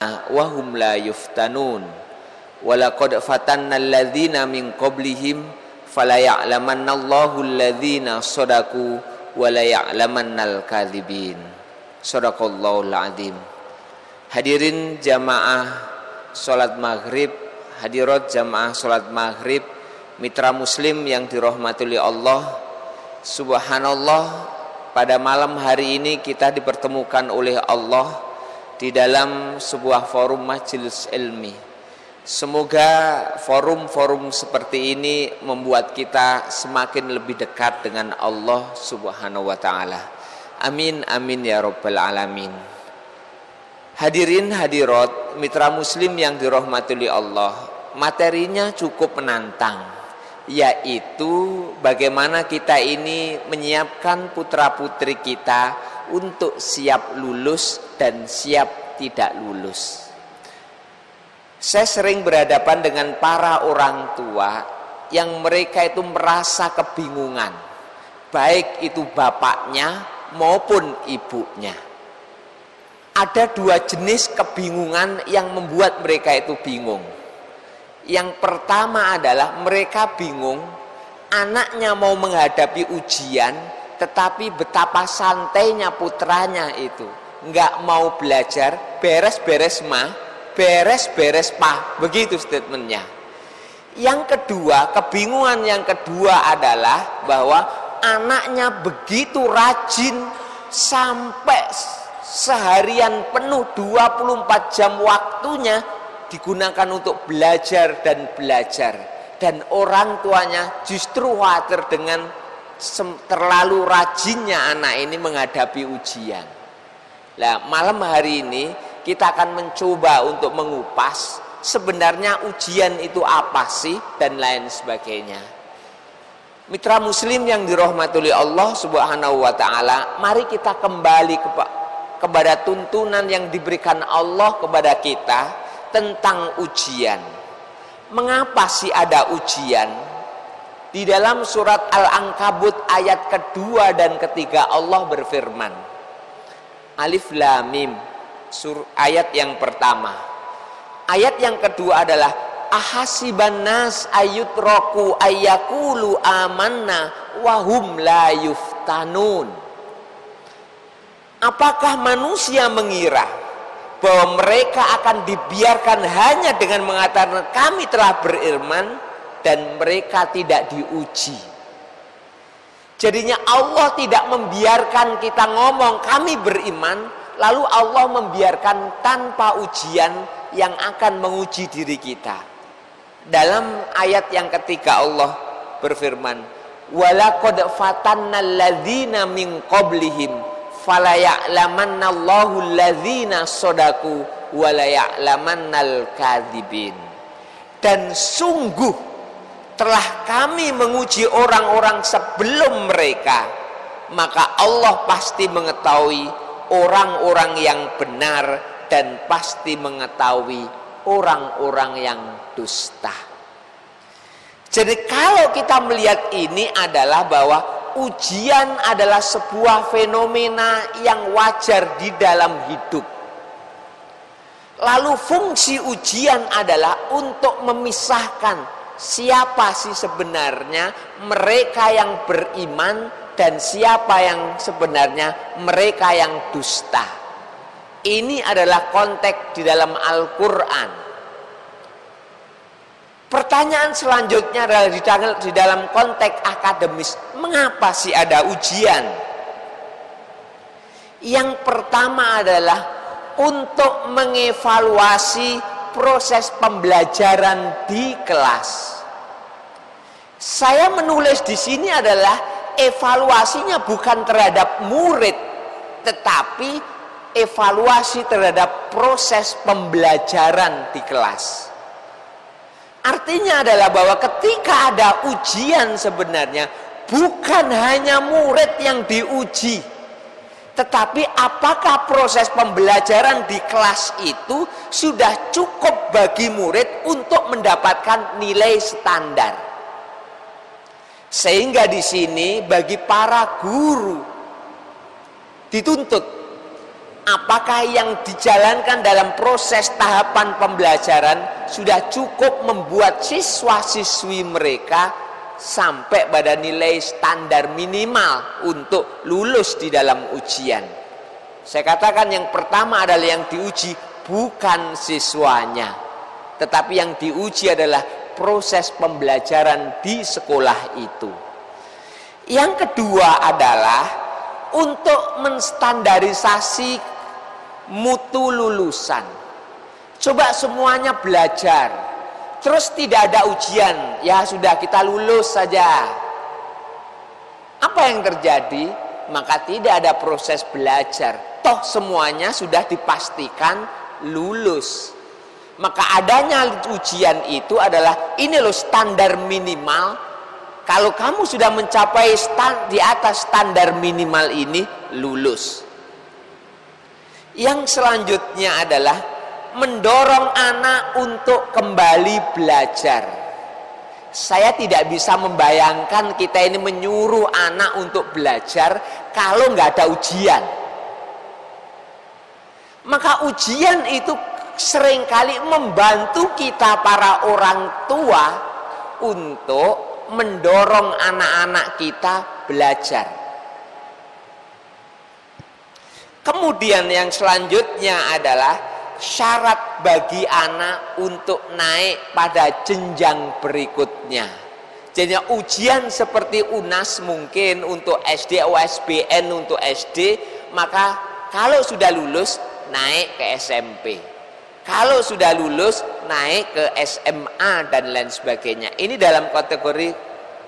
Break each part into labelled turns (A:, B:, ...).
A: wahum la yuftanun walaqad fatanna alladzina min qablihim fala ya'lamannallahu alladzina shadaku wala ya'lamannal kadzibin. Shadaqallahul azim. Hadirin jamaah salat maghrib, hadirat jamaah salat maghrib, mitra muslim yang dirahmati oleh Allah. Subhanallah, pada malam hari ini kita dipertemukan oleh Allah di dalam sebuah forum majelis ilmi. Semoga forum-forum seperti ini membuat kita semakin lebih dekat dengan Allah Subhanahu wa ta'ala. Amin amin ya rabbal alamin. Hadirin hadirat mitra muslim yang dirahmati oleh Allah, materinya cukup menantang, yaitu bagaimana kita ini menyiapkan putra-putri kita untuk siap lulus dan siap tidak lulus. Saya sering berhadapan dengan para orang tua yang mereka itu merasa kebingungan, baik itu bapaknya maupun ibunya. Ada dua jenis kebingungan yang membuat mereka itu bingung. Yang pertama adalah mereka bingung anaknya mau menghadapi ujian, tetapi betapa santainya putranya itu, nggak mau belajar, beres-beres mah, beres-beres pah, begitu statementnya. Yang kedua, kebingungan yang kedua adalah bahwa anaknya begitu rajin sampai seharian penuh 24 jam waktunya digunakan untuk belajar dan belajar, dan orang tuanya justru khawatir dengan terlalu rajinnya anak ini menghadapi ujian. Nah, malam hari ini kita akan mencoba untuk mengupas sebenarnya ujian itu apa sih dan lain sebagainya. Mitra muslim yang dirahmati oleh Allah Subhanahu wa ta'ala, mari kita kembali kepada tuntunan yang diberikan Allah kepada kita tentang ujian. Mengapa sih ada ujian? Di dalam surat Al-Ankabut ayat kedua dan ketiga Allah berfirman, Alif Lam Mim, ayat yang pertama. Ayat yang kedua adalah ahasiban nas ayyutraku ayyakulu amanna wahum la yuftanun. Apakah manusia mengira bahwa mereka akan dibiarkan hanya dengan mengatakan kami telah beriman dan mereka tidak diuji? Jadinya Allah tidak membiarkan kita ngomong kami beriman, lalu Allah membiarkan tanpa ujian yang akan menguji diri kita. Dalam ayat yang ketiga Allah berfirman, walaqad fatanna alladzina min qablihim fala ya'lamannallahu alladzina shadaku wala ya'lamannal kadzibin. Dan sungguh telah kami menguji orang-orang sebelum mereka, maka Allah pasti mengetahui orang-orang yang benar dan pasti mengetahui orang-orang yang dusta. Jadi kalau kita melihat ini adalah bahwa ujian adalah sebuah fenomena yang wajar di dalam hidup. Lalu fungsi ujian adalah untuk memisahkan siapa sih sebenarnya mereka yang beriman dan siapa yang sebenarnya mereka yang dusta. Ini adalah konteks di dalam Al-Quran. Pertanyaan selanjutnya adalah di dalam konteks akademis, mengapa sih ada ujian? Yang pertama adalah untuk mengevaluasi proses pembelajaran di kelas. Saya menulis di sini adalah evaluasinya bukan terhadap murid, tetapi evaluasi terhadap proses pembelajaran di kelas. Artinya adalah bahwa ketika ada ujian sebenarnya bukan hanya murid yang diuji, tetapi apakah proses pembelajaran di kelas itu sudah cukup bagi murid untuk mendapatkan nilai standar. Sehingga di sini bagi para guru dituntut apakah yang dijalankan dalam proses tahapan pembelajaran sudah cukup membuat siswa-siswi mereka sampai pada nilai standar minimal untuk lulus di dalam ujian. Saya katakan yang pertama adalah yang diuji bukan siswanya, tetapi yang diuji adalah proses pembelajaran di sekolah itu. Yang kedua adalah untuk menstandarisasi mutu lulusan. Coba semuanya belajar, terus tidak ada ujian, ya sudah kita lulus saja. Apa yang terjadi? Maka tidak ada proses belajar. Toh semuanya sudah dipastikan lulus. Maka adanya ujian itu adalah ini loh standar minimal. Kalau kamu sudah mencapai di atas standar minimal ini, lulus. Yang selanjutnya adalah mendorong anak untuk kembali belajar. Saya tidak bisa membayangkan kita ini menyuruh anak untuk belajar kalau nggak ada ujian. Maka ujian itu seringkali membantu kita para orang tua untuk mendorong anak-anak kita belajar. Kemudian yang selanjutnya adalah syarat bagi anak untuk naik pada jenjang berikutnya. Jadi ujian seperti UNAS mungkin untuk SD, OSBN untuk SD, maka kalau sudah lulus naik ke SMP. Kalau sudah lulus naik ke SMA dan lain sebagainya. Ini dalam kategori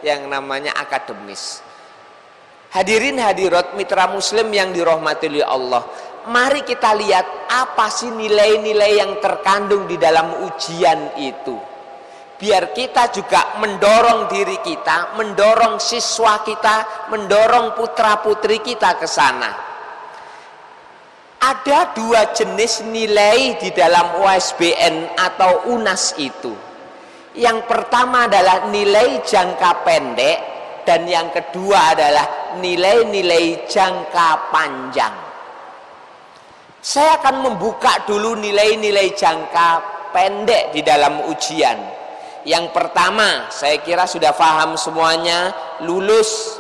A: yang namanya akademis. Hadirin hadirat mitra muslim yang dirahmati oleh Allah. Mari kita lihat apa sih nilai-nilai yang terkandung di dalam ujian itu. Biar kita juga mendorong diri kita, mendorong siswa kita, mendorong putra-putri kita ke sana. Ada dua jenis nilai di dalam OSBN atau UNAS itu. Yang pertama adalah nilai jangka pendek dan yang kedua adalah nilai-nilai jangka panjang. Saya akan membuka dulu nilai-nilai jangka pendek di dalam ujian. Yang pertama, saya kira sudah paham semuanya, lulus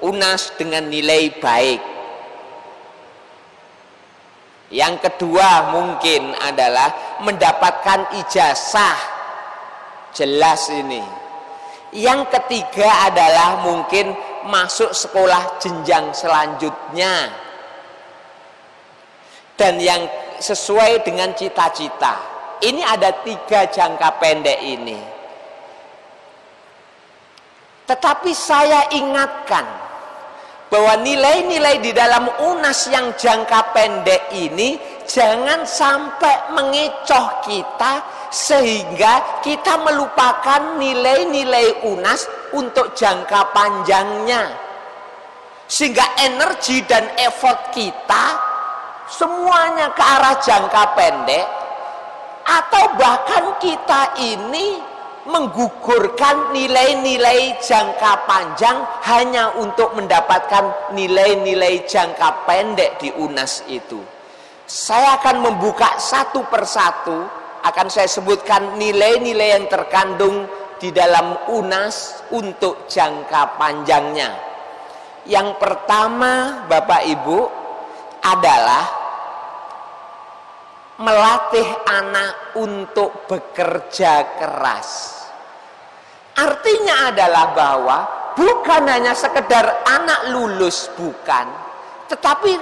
A: UNAS dengan nilai baik. Yang kedua mungkin adalah mendapatkan ijazah, jelas ini. Yang ketiga adalah mungkin masuk sekolah jenjang selanjutnya. Dan yang sesuai dengan cita-cita. Ini ada 3 jangka pendek ini. Tetapi saya ingatkan bahwa nilai-nilai di dalam UNAS yang jangka pendek ini jangan sampai mengecoh kita sehingga kita melupakan nilai-nilai UNAS untuk jangka panjangnya. Sehingga energi dan effort kita semuanya ke arah jangka pendek, atau bahkan kita ini menggugurkan nilai-nilai jangka panjang hanya untuk mendapatkan nilai-nilai jangka pendek di UNAS itu. Saya akan membuka satu persatu, akan saya sebutkan nilai-nilai yang terkandung di dalam UNAS untuk jangka panjangnya. Yang pertama Bapak Ibu adalah melatih anak untuk bekerja keras. Artinya adalah bahwa bukan hanya sekedar anak lulus, bukan, tetapi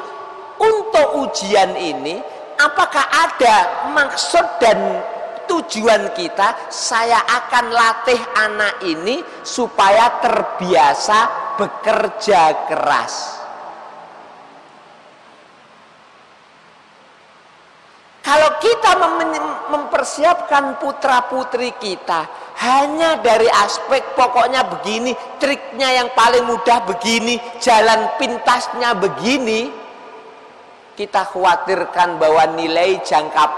A: untuk ujian ini apakah ada maksud dan tujuan kita, saya akan latih anak ini supaya terbiasa bekerja keras. Kalau kita mempersiapkan putra-putri kita hanya dari aspek pokoknya begini, triknya yang paling mudah begini, jalan pintasnya begini, kita khawatirkan bahwa nilai jangka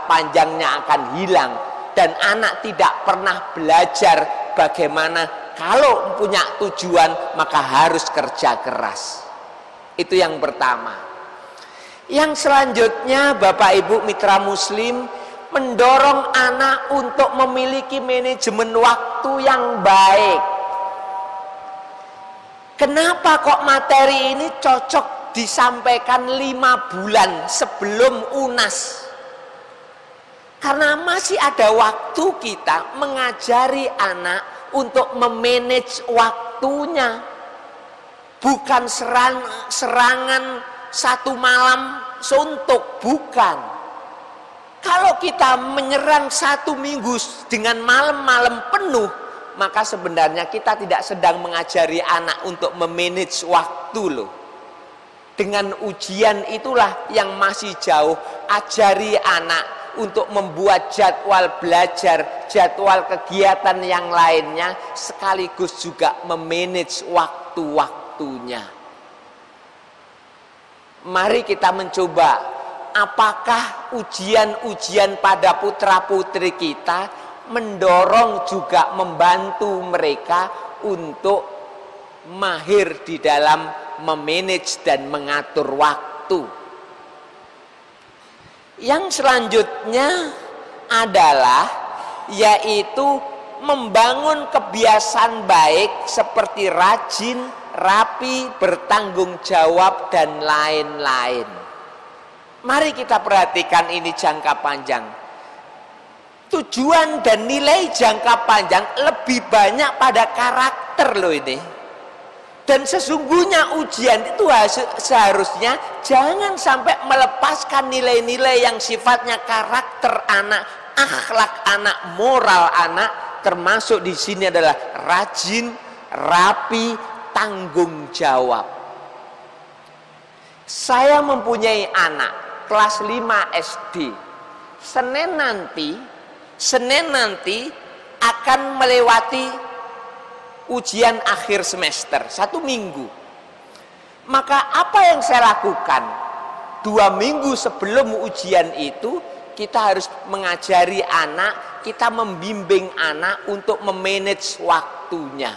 A: panjangnya akan hilang dan anak tidak pernah belajar bagaimana kalau punya tujuan maka harus kerja keras. Itu yang pertama. Yang selanjutnya, Bapak Ibu mitra muslim, mendorong anak untuk memiliki manajemen waktu yang baik. Kenapa kok materi ini cocok disampaikan 5 bulan sebelum UNAS? Karena masih ada waktu kita mengajari anak untuk memanage waktunya. Bukan serangan satu malam suntuk, bukan. Kalau kita menyerang 1 minggu dengan malam-malam penuh, maka sebenarnya kita tidak sedang mengajari anak untuk memanage waktu loh. Dengan ujian itulah yang masih jauh. Ajari anak untuk membuat jadwal belajar, jadwal kegiatan yang lainnya, sekaligus juga memanage waktu-waktunya. Mari kita mencoba, apakah ujian-ujian pada putra-putri kita mendorong juga membantu mereka untuk mahir di dalam memanage dan mengatur waktu. Yang selanjutnya adalah yaitu membangun kebiasaan baik seperti rajin, rapi, bertanggung jawab dan lain-lain. Mari kita perhatikan ini jangka panjang. Tujuan dan nilai jangka panjang lebih banyak pada karakter loh ini. Dan sesungguhnya ujian itu seharusnya jangan sampai melepaskan nilai-nilai yang sifatnya karakter anak, akhlak anak, moral anak, termasuk di sini adalah rajin, rapi, tanggung jawab. Saya mempunyai anak kelas 5 SD. Senin nanti akan melewati ujian akhir semester 1 minggu. Maka apa yang saya lakukan 2 minggu sebelum ujian itu, kita harus mengajari anak, kita membimbing anak untuk memanage waktunya.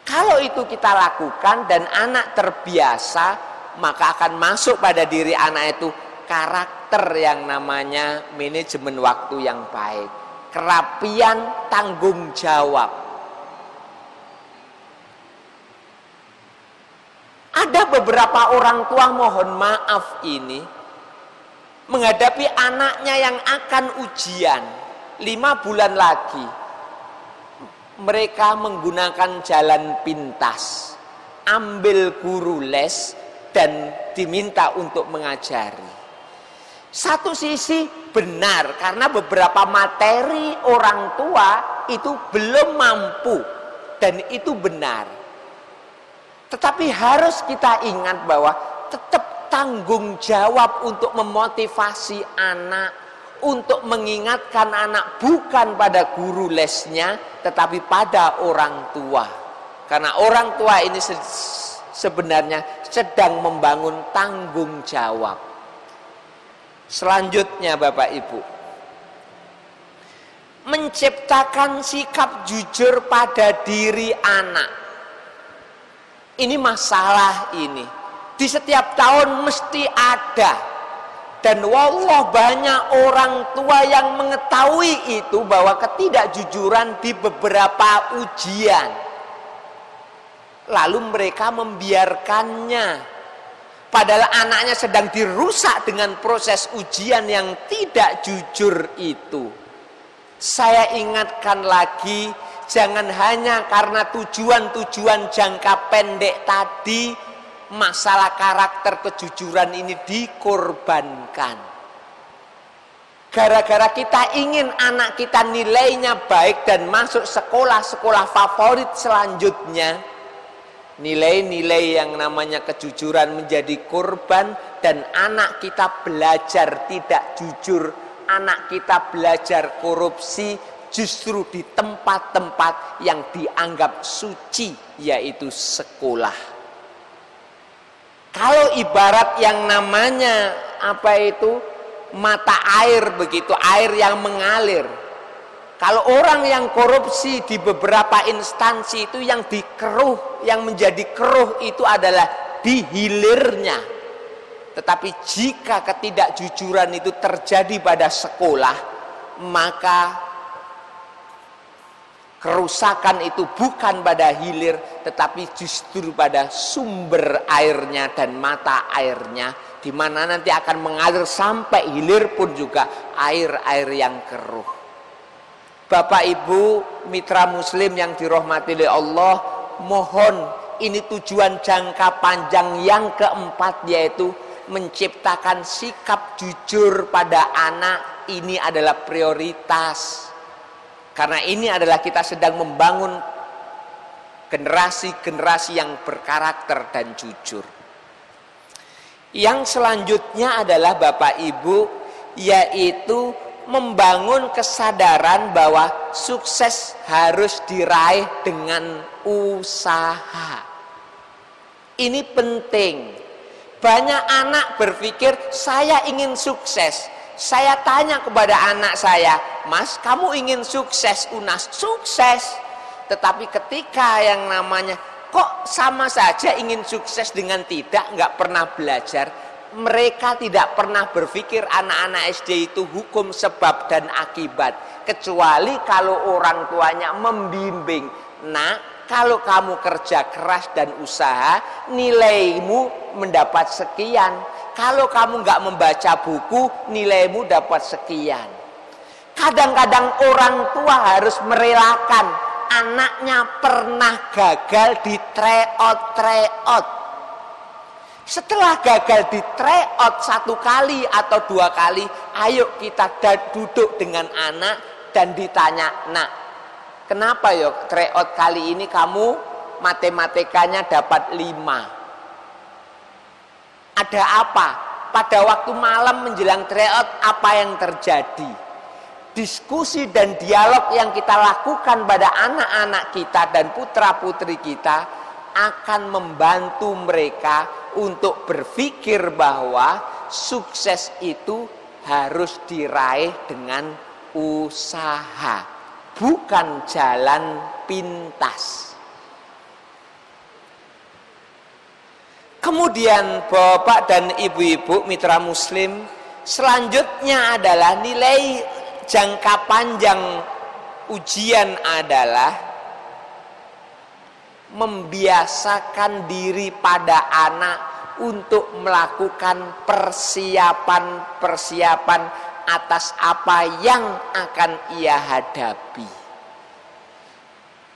A: Kalau itu kita lakukan dan anak terbiasa, maka akan masuk pada diri anak itu karakter yang namanya manajemen waktu yang baik, kerapian, tanggung jawab. Ada beberapa orang tua, mohon maaf ini, menghadapi anaknya yang akan ujian 5 bulan lagi. Mereka menggunakan jalan pintas, ambil guru les dan diminta untuk mengajari. Satu sisi benar, karena beberapa materi orang tua itu belum mampu, dan itu benar. Tetapi harus kita ingat bahwa tetap tanggung jawab untuk memotivasi anak, untuk mengingatkan anak bukan pada guru lesnya, tetapi pada orang tua. Karena orang tua ini sebenarnya sedang membangun tanggung jawab. Selanjutnya Bapak Ibu, menciptakan sikap jujur pada diri anak. Ini masalah ini. Di setiap tahun mesti ada. Dan wallah banyak orang tua yang mengetahui itu, bahwa ketidakjujuran di beberapa ujian. Lalu mereka membiarkannya. Padahal anaknya sedang dirusak dengan proses ujian yang tidak jujur itu. Saya ingatkan lagi, jangan hanya karena tujuan-tujuan jangka pendek tadi, masalah karakter kejujuran ini dikorbankan. Gara-gara kita ingin anak kita nilainya baik dan masuk sekolah-sekolah favorit selanjutnya, nilai-nilai yang namanya kejujuran menjadi korban, dan anak kita belajar tidak jujur, anak kita belajar korupsi, justru di tempat-tempat yang dianggap suci, yaitu sekolah. Kalau ibarat yang namanya mata air begitu, air yang mengalir. Kalau orang yang korupsi di beberapa instansi itu yang dikeruh, yang menjadi keruh itu adalah di hilirnya. Tetapi jika ketidakjujuran itu terjadi pada sekolah, maka kerusakan itu bukan pada hilir, tetapi justru pada sumber airnya dan mata airnya, di mana nanti akan mengalir sampai hilir pun juga air-air yang keruh. Bapak Ibu mitra muslim yang dirahmati oleh Allah, mohon ini tujuan jangka panjang yang keempat, yaitu menciptakan sikap jujur pada anak. Ini adalah prioritas, karena ini adalah kita sedang membangun generasi-generasi yang berkarakter dan jujur. Yang selanjutnya adalah Bapak Ibu, yaitu membangun kesadaran bahwa sukses harus diraih dengan usaha. Ini penting. Banyak anak berpikir saya ingin sukses. Saya tanya kepada anak saya, Mas, kamu ingin sukses? Unas, sukses. Tetapi ketika yang namanya kok sama saja ingin sukses dengan nggak pernah belajar, mereka tidak pernah berpikir anak-anak SD itu hukum sebab dan akibat, kecuali kalau orang tuanya membimbing. Nah, kalau kamu kerja keras dan usaha, nilaimu mendapat sekian. Kalau kamu nggak membaca buku, nilaimu dapat sekian. Kadang-kadang orang tua harus merelakan anaknya pernah gagal di tryout. Setelah gagal di tryout 1 kali atau 2 kali, ayo kita duduk dengan anak dan ditanya, nak, kenapa ya tryout kali ini kamu matematikanya dapat 5? Ada apa? Pada waktu malam menjelang tryout apa yang terjadi? Diskusi dan dialog yang kita lakukan pada anak-anak kita dan putra-putri kita akan membantu mereka untuk berpikir bahwa sukses itu harus diraih dengan usaha, bukan jalan pintas. Kemudian Bapak dan Ibu-ibu mitra muslim, selanjutnya adalah nilai jangka panjang ujian adalah membiasakan diri pada anak untuk melakukan persiapan atas apa yang akan ia hadapi.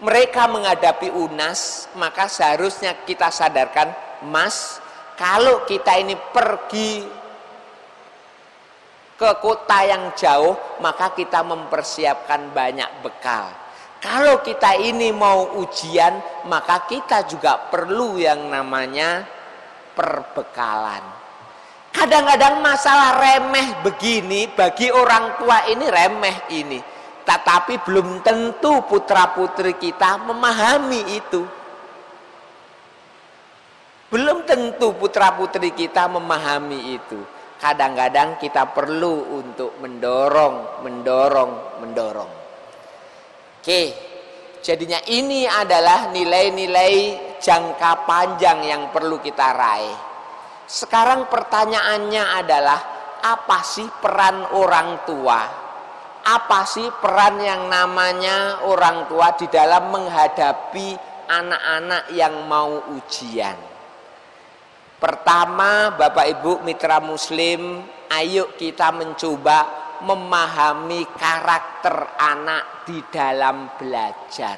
A: Mereka menghadapi UNAS, maka seharusnya kita sadarkan, Mas, kalau kita ini pergi ke kota yang jauh, maka kita mempersiapkan banyak bekal. Kalau kita ini mau ujian, maka kita juga perlu yang namanya perbekalan. Kadang-kadang masalah remeh begini, bagi orang tua ini remeh ini. Tetapi belum tentu putra-putri kita memahami itu. Belum tentu putra-putri kita memahami itu. Kadang-kadang kita perlu untuk mendorong. Oke, jadinya ini adalah nilai-nilai jangka panjang yang perlu kita raih. Sekarang pertanyaannya adalah, apa sih peran orang tua? Apa sih peran yang namanya orang tua di dalam menghadapi anak-anak yang mau ujian? Pertama, Bapak Ibu mitra muslim, ayo kita mencoba memahami karakter anak di dalam belajar.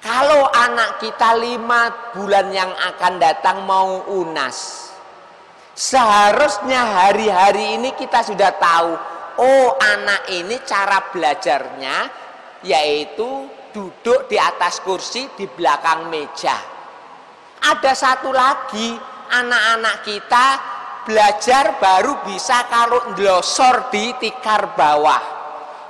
A: Kalau anak kita 5 bulan yang akan datang mau UNAS, seharusnya hari-hari ini kita sudah tahu, oh anak ini cara belajarnya yaitu duduk di atas kursi di belakang meja. Ada satu lagi, anak-anak kita belajar baru bisa kalau nglosor di tikar bawah.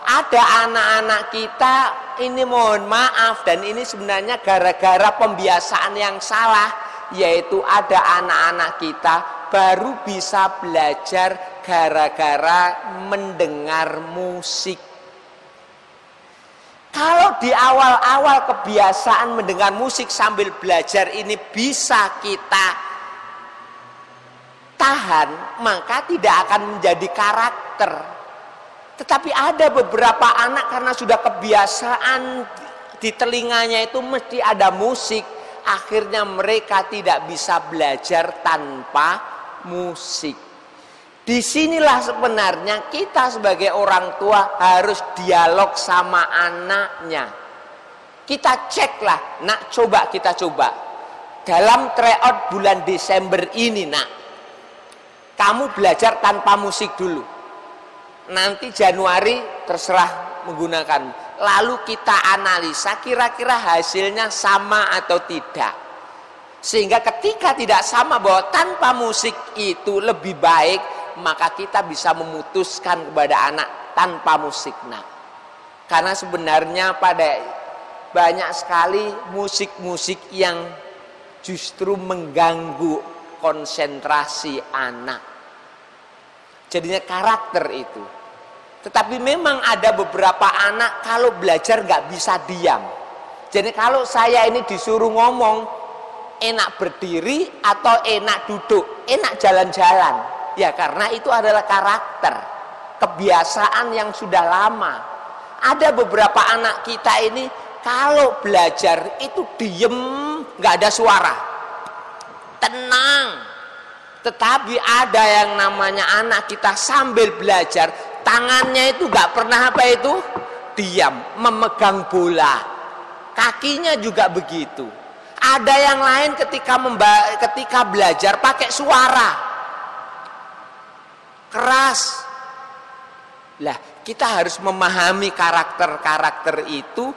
A: Ada anak-anak kita, ini mohon maaf, dan ini sebenarnya gara-gara pembiasaan yang salah, yaitu ada anak-anak kita baru bisa belajar gara-gara mendengar musik. Kalau di awal-awal kebiasaan mendengar musik sambil belajar ini bisa kita
B: tahan, maka tidak akan menjadi karakter. Tetapi ada beberapa anak karena sudah kebiasaan di telinganya itu mesti ada musik, akhirnya mereka tidak bisa belajar tanpa musik. Disinilah sebenarnya kita sebagai orang tua harus dialog sama anaknya. Kita ceklah, nak, coba kita coba. Dalam tryout bulan Desember ini, nak, kamu belajar tanpa musik dulu. Nanti Januari terserah menggunakan. Lalu kita analisa kira-kira hasilnya sama atau tidak. Sehingga ketika tidak sama bahwa tanpa musik itu lebih baik, maka kita bisa memutuskan kepada anak tanpa musik, nak. Karena sebenarnya pada banyak sekali musik-musik yang justru mengganggu konsentrasi anak. Jadinya karakter itu. Tetapi memang ada beberapa anak kalau belajar nggak bisa diam. Jadi kalau saya ini disuruh ngomong, enak berdiri atau enak duduk, enak jalan-jalan. Ya karena itu adalah karakter, kebiasaan yang sudah lama. Ada beberapa anak kita ini kalau belajar itu diem, nggak ada suara, tenang. Tetapi ada yang namanya anak kita sambil belajar, tangannya itu nggak pernah apa itu diam, memegang bola, kakinya juga begitu. Ada yang lain ketika belajar pakai suara keras. Lah, kita harus memahami karakter-karakter itu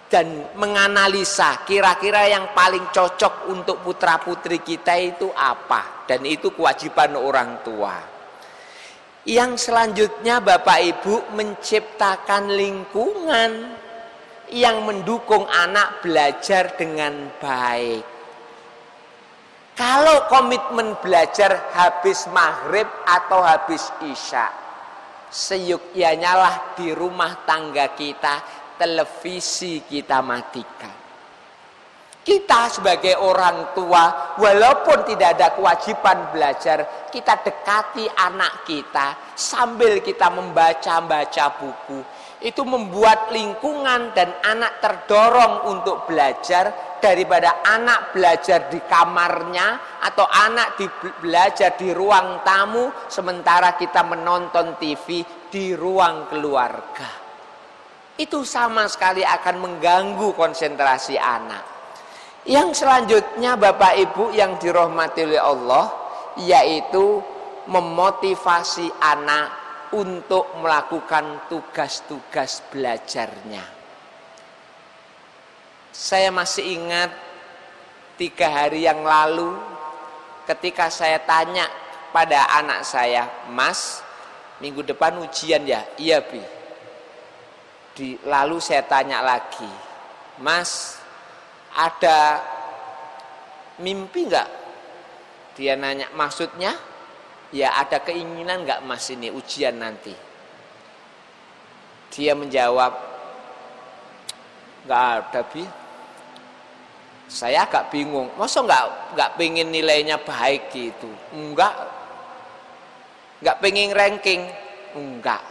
B: dan menganalisa kira-kira yang paling cocok untuk putra-putri kita itu apa. Dan itu kewajiban orang tua. Yang selanjutnya Bapak Ibu menciptakan lingkungan yang mendukung anak belajar dengan baik. Kalau komitmen belajar habis maghrib atau habis isya, seyukyanya lah di rumah tangga kita, televisi kita matikan. Kita sebagai orang tua, walaupun tidak ada kewajiban belajar, kita dekati anak kita sambil kita membaca buku. Itu membuat lingkungan dan anak terdorong untuk belajar daripada anak belajar di kamarnya atau anak belajar di ruang tamu sementara kita menonton TV di ruang keluarga. Itu sama sekali akan mengganggu konsentrasi anak. Yang selanjutnya Bapak Ibu yang dirahmati oleh Allah, yaitu memotivasi anak untuk melakukan tugas-tugas belajarnya. Saya masih ingat 3 hari yang lalu ketika saya tanya pada anak saya, "Mas, minggu depan ujian ya?" "Iya, Bi." Lalu saya tanya lagi, "Mas, ada mimpi enggak?" Dia nanya, "Maksudnya?" "Ya, ada keinginan enggak Mas ini ujian nanti?" Dia menjawab, "Enggak ada, Bi." Saya agak bingung, masa enggak pengen nilainya baik gitu? Enggak pengen ranking? Enggak.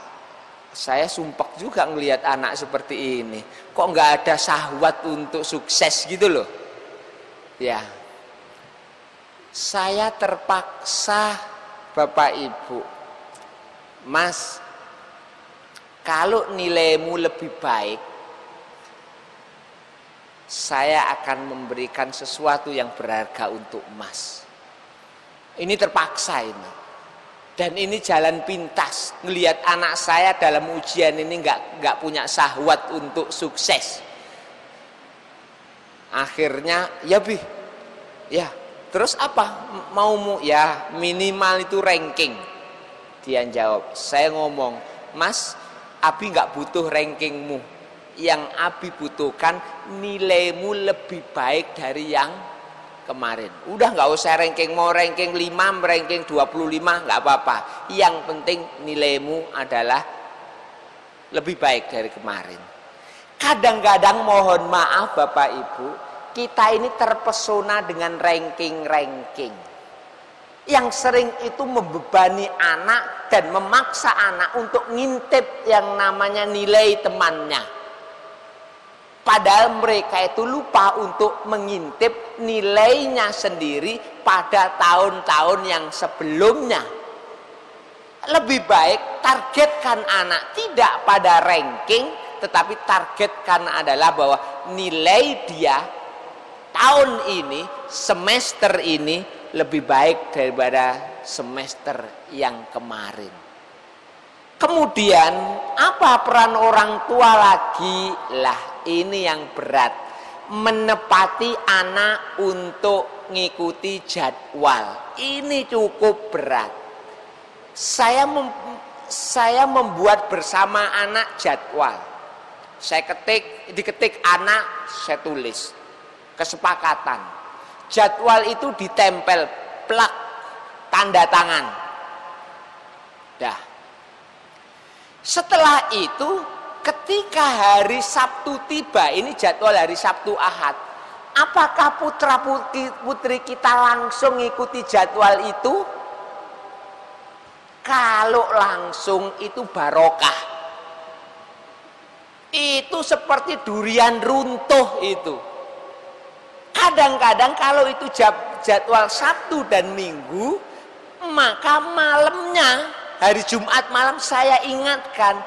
B: Saya sumpek juga ngelihat anak seperti ini. Kok enggak ada syahwat untuk sukses gitu loh. Ya. Saya terpaksa, Bapak Ibu, "Mas, kalau nilaimu lebih baik, saya akan memberikan sesuatu yang berharga untuk Mas." Ini terpaksa ini. Dan ini jalan pintas. Ngelihat anak saya dalam ujian ini nggak punya syahwat untuk sukses. Akhirnya, "Ya Bi, ya terus apa maumu?" "Ya minimal itu ranking." Dia jawab. Saya ngomong, "Mas, Abi nggak butuh rankingmu. Yang Abi butuhkan nilaimu lebih baik dari yang kemarin. Udah nggak usah ranking, mau ranking 5, ranking 25 nggak apa-apa. Yang penting nilaimu adalah lebih baik dari kemarin." Kadang-kadang mohon maaf Bapak Ibu, kita ini terpesona dengan ranking-ranking. yang sering itu membebani anak dan memaksa anak untuk ngintip yang namanya nilai temannya. Padahal mereka itu lupa untuk mengintip nilainya sendiri pada tahun-tahun yang sebelumnya. Lebih baik targetkan anak tidak pada ranking, tetapi targetkan adalah bahwa nilai dia tahun ini, semester ini lebih baik daripada semester yang kemarin. Kemudian apa peran orang tua lagi? Lah ini yang berat, menepati anak untuk ngikuti jadwal. Ini cukup berat. Saya membuat bersama anak jadwal. Saya diketik anak, saya tulis kesepakatan. Jadwal itu ditempel plak tanda tangan. Dah. Setelah itu ketika hari Sabtu tiba, ini jadwal hari Sabtu Ahad, apakah putra putri kita langsung ikuti jadwal itu? Kalau langsung itu barokah. Itu seperti durian runtuh itu. Kadang-kadang kalau itu jadwal Sabtu dan Minggu, maka malamnya, hari Jumat malam saya ingatkan,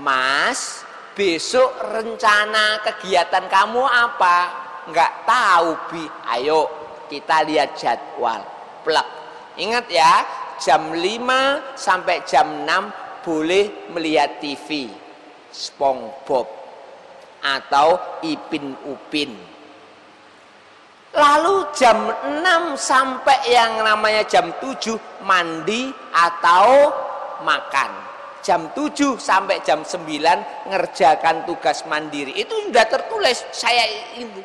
B: Mas, besok rencana kegiatan kamu apa? Enggak tahu, Bi. Ayo kita lihat jadwal. Plek. Ingat ya, jam 5 sampai jam 6 boleh melihat TV. SpongeBob atau Ipin Upin. Lalu jam 6 sampai yang namanya jam 7 mandi atau makan. Jam 7 sampai jam 9 ngerjakan tugas mandiri. Itu sudah tertulis saya ini.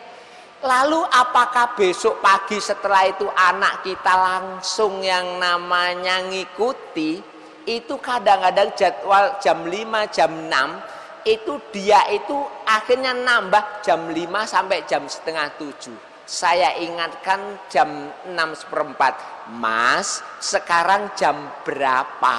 B: Lalu apakah besok pagi setelah itu anak kita langsung yang namanya ngikuti? Itu kadang-kadang jadwal jam 5, jam 6 itu dia itu akhirnya nambah jam 5 sampai jam setengah 7. Saya ingatkan jam 6:15, Mas, sekarang jam berapa?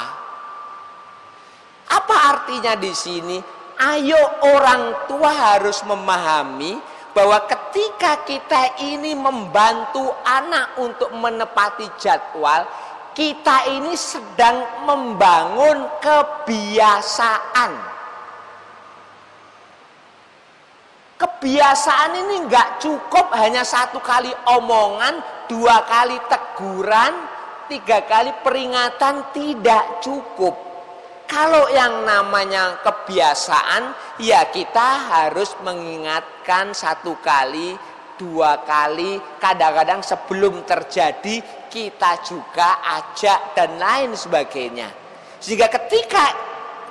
B: Apa artinya di sini? Ayo orang tua harus memahami bahwa ketika kita ini membantu anak untuk menepati jadwal, kita ini sedang membangun kebiasaan. Kebiasaan ini nggak cukup hanya 1 kali omongan, 2 kali teguran, 3 kali peringatan, tidak cukup. Kalau yang namanya kebiasaan, ya kita harus mengingatkan 1 kali, 2 kali, kadang-kadang sebelum terjadi kita juga ajak dan lain sebagainya. Sehingga ketika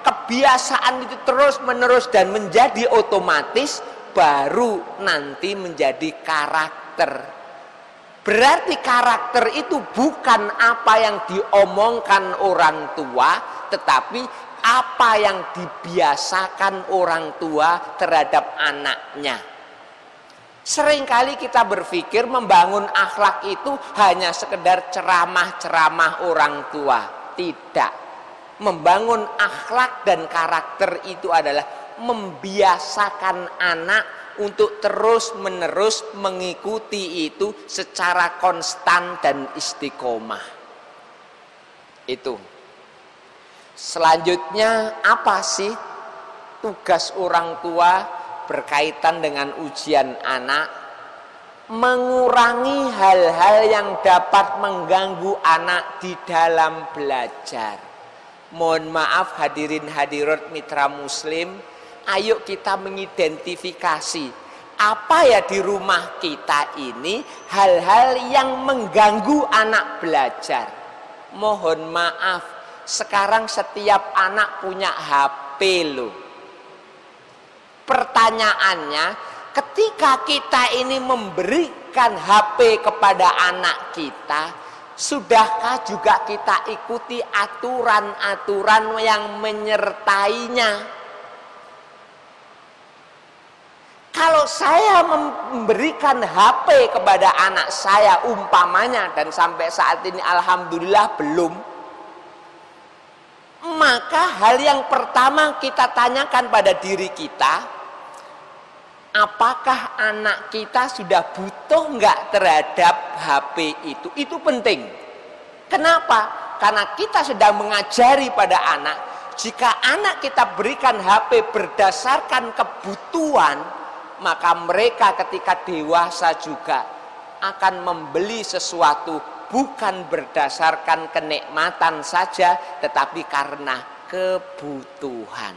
B: kebiasaan itu terus-menerus dan menjadi otomatis, baru nanti menjadi karakter. Berarti karakter itu bukan apa yang diomongkan orang tua, tetapi apa yang dibiasakan orang tua terhadap anaknya. Seringkali kita berpikir membangun akhlak itu hanya sekedar ceramah-ceramah orang tua. Tidak. Membangun akhlak dan karakter itu adalah membiasakan anak untuk terus-menerus mengikuti itu secara konstan dan istiqomah. Itu. Selanjutnya apa sih tugas orang tua berkaitan dengan ujian anak? Mengurangi hal-hal yang dapat mengganggu anak di dalam belajar. Mohon maaf hadirin hadirat mitra muslim, ayo kita mengidentifikasi apa ya di rumah kita ini hal-hal yang mengganggu anak belajar. Mohon maaf, sekarang setiap anak punya HP loh. Pertanyaannya, ketika kita ini memberikan HP kepada anak kita, sudahkah juga kita ikuti aturan-aturan yang menyertainya? Kalau saya memberikan HP kepada anak saya umpamanya, dan sampai saat ini alhamdulillah belum, maka hal yang pertama kita tanyakan pada diri kita, apakah anak kita sudah butuh enggak terhadap HP itu? Itu penting. Kenapa? Karena kita sedang mengajari pada anak, jika anak kita berikan HP berdasarkan kebutuhan, maka mereka ketika dewasa juga akan membeli sesuatu bukan berdasarkan kenikmatan saja, tetapi karena kebutuhan.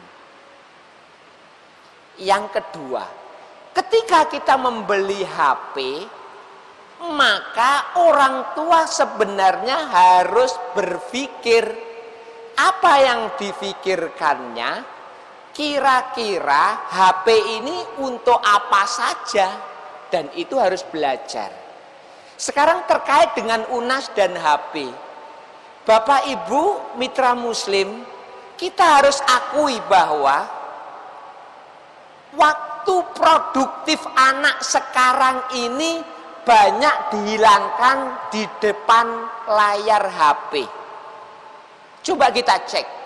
B: Yang kedua, ketika kita membeli HP, maka orang tua sebenarnya harus berpikir apa yang difikirkannya. Kira-kira HP ini untuk apa saja, dan itu harus belajar. Sekarang terkait dengan UNAS dan HP, Bapak Ibu mitra muslim, kita harus akui bahwa waktu produktif anak sekarang ini banyak dihilangkan di depan layar HP. Coba kita cek.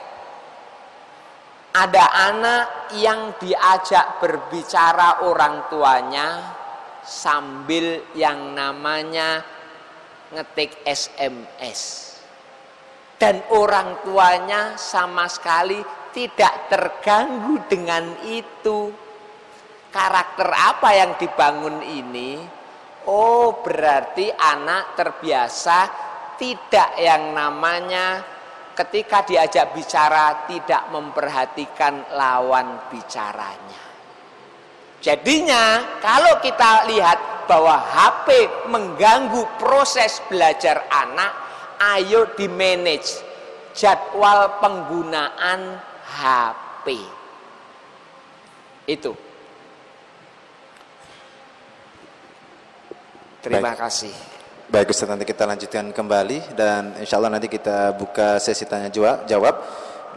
B: Ada anak yang diajak berbicara orang tuanya sambil yang namanya ngetik SMS. Dan orang tuanya sama sekali tidak terganggu dengan itu. Karakter apa yang dibangun ini? Oh, berarti anak terbiasa tidak yang namanya ketika diajak bicara tidak memperhatikan lawan bicaranya. Jadinya kalau kita lihat bahwa HP mengganggu proses belajar anak, ayo di manage jadwal penggunaan HP. Itu. Terima kasih.
C: Baik Ustaz, nanti kita lanjutkan kembali dan insya Allah nanti kita buka sesi tanya jawab.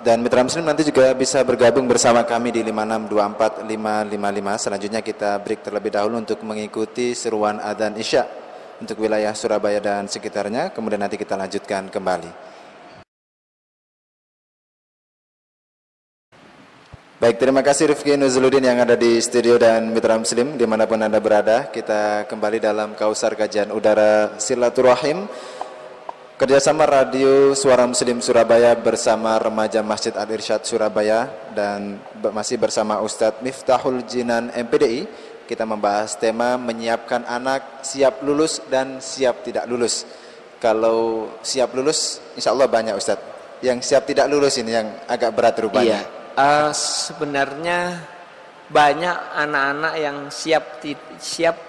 C: Dan mitra muslim nanti juga bisa bergabung bersama kami di 5624555. Selanjutnya kita break terlebih dahulu untuk mengikuti seruan adzan Isya untuk wilayah Surabaya dan sekitarnya. Kemudian nanti kita lanjutkan kembali. Baik, terima kasih Rifki Nuzuluddin yang ada di studio dan mitra muslim dimanapun Anda berada. Kita kembali dalam Kausar Kajian Udara Silaturahim, kerjasama Radio Suara Muslim Surabaya bersama Remaja Masjid Al-Irsyad Surabaya, dan masih bersama Ustadz Miftahul Jinan MPDI. Kita membahas tema menyiapkan anak siap lulus dan siap tidak lulus. Kalau siap lulus insya Allah banyak Ustadz, yang siap tidak lulus ini yang agak berat rupanya.
B: Iya. Sebenarnya banyak anak-anak yang tidak siap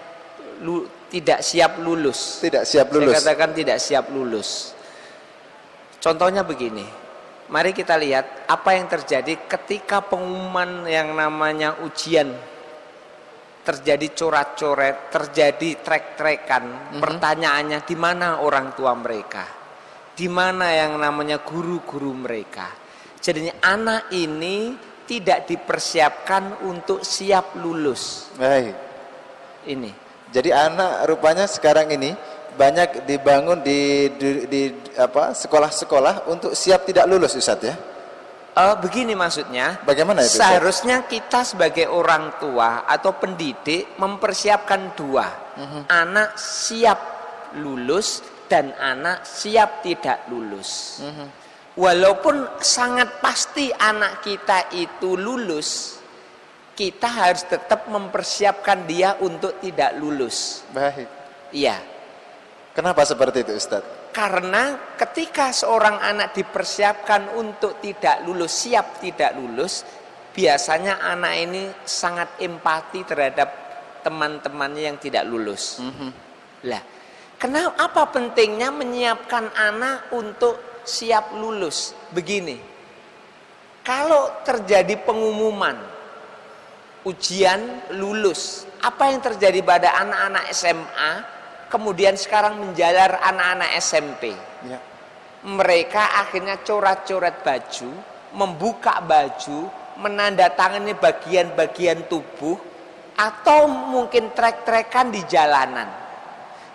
B: lulus.
C: Tidak siap lulus.
B: Saya katakan tidak siap lulus. Contohnya begini. Mari kita lihat apa yang terjadi ketika pengumuman yang namanya ujian. Terjadi coret-coret, terjadi trek-trekan. Pertanyaannya, di mana orang tua mereka? Di mana yang namanya guru-guru mereka? Jadinya anak ini tidak dipersiapkan untuk siap lulus.
C: Baik.
B: Ini.
C: Jadi anak rupanya sekarang ini banyak dibangun di sekolah-sekolah untuk siap tidak lulus Ustaz ya?
B: Begini maksudnya.
C: Bagaimana itu?
B: Seharusnya kita sebagai orang tua atau pendidik mempersiapkan dua. Anak siap lulus dan anak siap tidak lulus. Walaupun sangat pasti anak kita itu lulus, kita harus tetap mempersiapkan dia untuk tidak lulus.
C: Baik.
B: Iya.
C: Kenapa seperti itu Ustaz?
B: Karena ketika seorang anak dipersiapkan untuk tidak lulus, siap tidak lulus, biasanya anak ini sangat empati terhadap teman-temannya yang tidak lulus. Lah, kenapa apa pentingnya menyiapkan anak untuk siap lulus? Begini, kalau terjadi pengumuman ujian lulus, apa yang terjadi pada anak-anak SMA kemudian sekarang menjalar anak-anak SMP ya. Mereka akhirnya coret-coret baju, membuka baju, menandatangani bagian-bagian tubuh, atau mungkin trek-trekan di jalanan.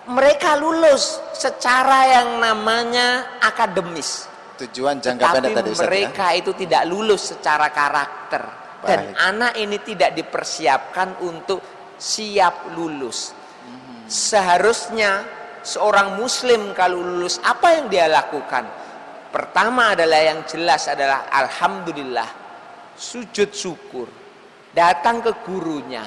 B: Mereka lulus secara yang namanya akademis.
C: Tujuan jangka pendek tadi Ustaz,
B: mereka itu tidak lulus secara karakter. Dan
C: Baik.
B: anak ini tidak dipersiapkan untuk siap lulus. Seharusnya seorang muslim kalau lulus, apa yang dia lakukan? Pertama adalah yang jelas adalah alhamdulillah, sujud syukur, datang ke gurunya,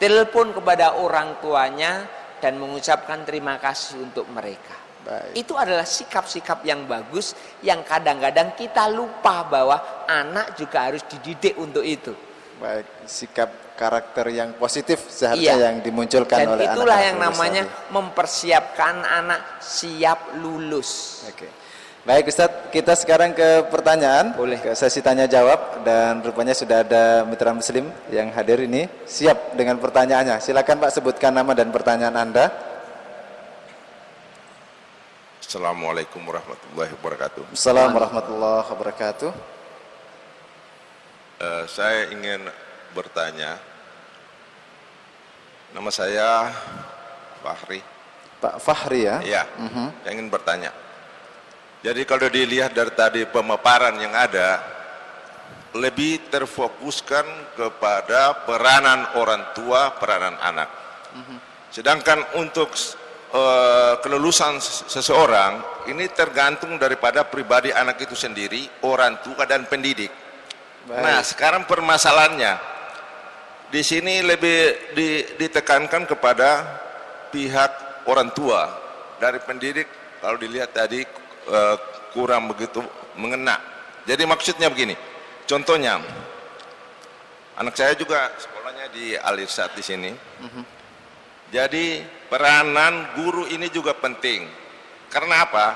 B: telepon kepada orang tuanya dan mengucapkan terima kasih untuk mereka.
C: Baik.
B: Itu adalah sikap-sikap yang bagus yang kadang-kadang kita lupa bahwa anak juga harus dididik untuk itu.
C: Baik, sikap karakter yang positif seharusnya yang dimunculkan
B: dan
C: oleh anak.
B: Dan itulah yang namanya mempersiapkan anak siap lulus.
C: Oke. Baik Ustadz, kita sekarang ke pertanyaan.
B: Boleh.
C: Ke sesi tanya jawab, dan rupanya sudah ada mitra muslim yang hadir ini siap dengan pertanyaannya. Silakan Pak, sebutkan nama dan pertanyaan Anda.
D: Assalamualaikum warahmatullahi wabarakatuh.
C: Assalamualaikum warahmatullahi wabarakatuh.
D: Saya ingin bertanya. Nama saya Fahri.
C: Pak Fahri ya?
D: Ya, saya ingin bertanya. Jadi kalau dilihat dari tadi pemaparan yang ada, lebih terfokuskan kepada peranan orang tua, peranan anak. Sedangkan untuk kelulusan seseorang ini tergantung daripada pribadi anak itu sendiri, orang tua dan pendidik.
C: Baik.
D: Nah, sekarang permasalahannya di sini lebih ditekankan kepada pihak orang tua, dari pendidik kalau dilihat tadi kurang begitu mengena. Jadi maksudnya begini, contohnya anak saya juga sekolahnya di Al-Irsyad di sini. Jadi peranan guru ini juga penting. Karena apa?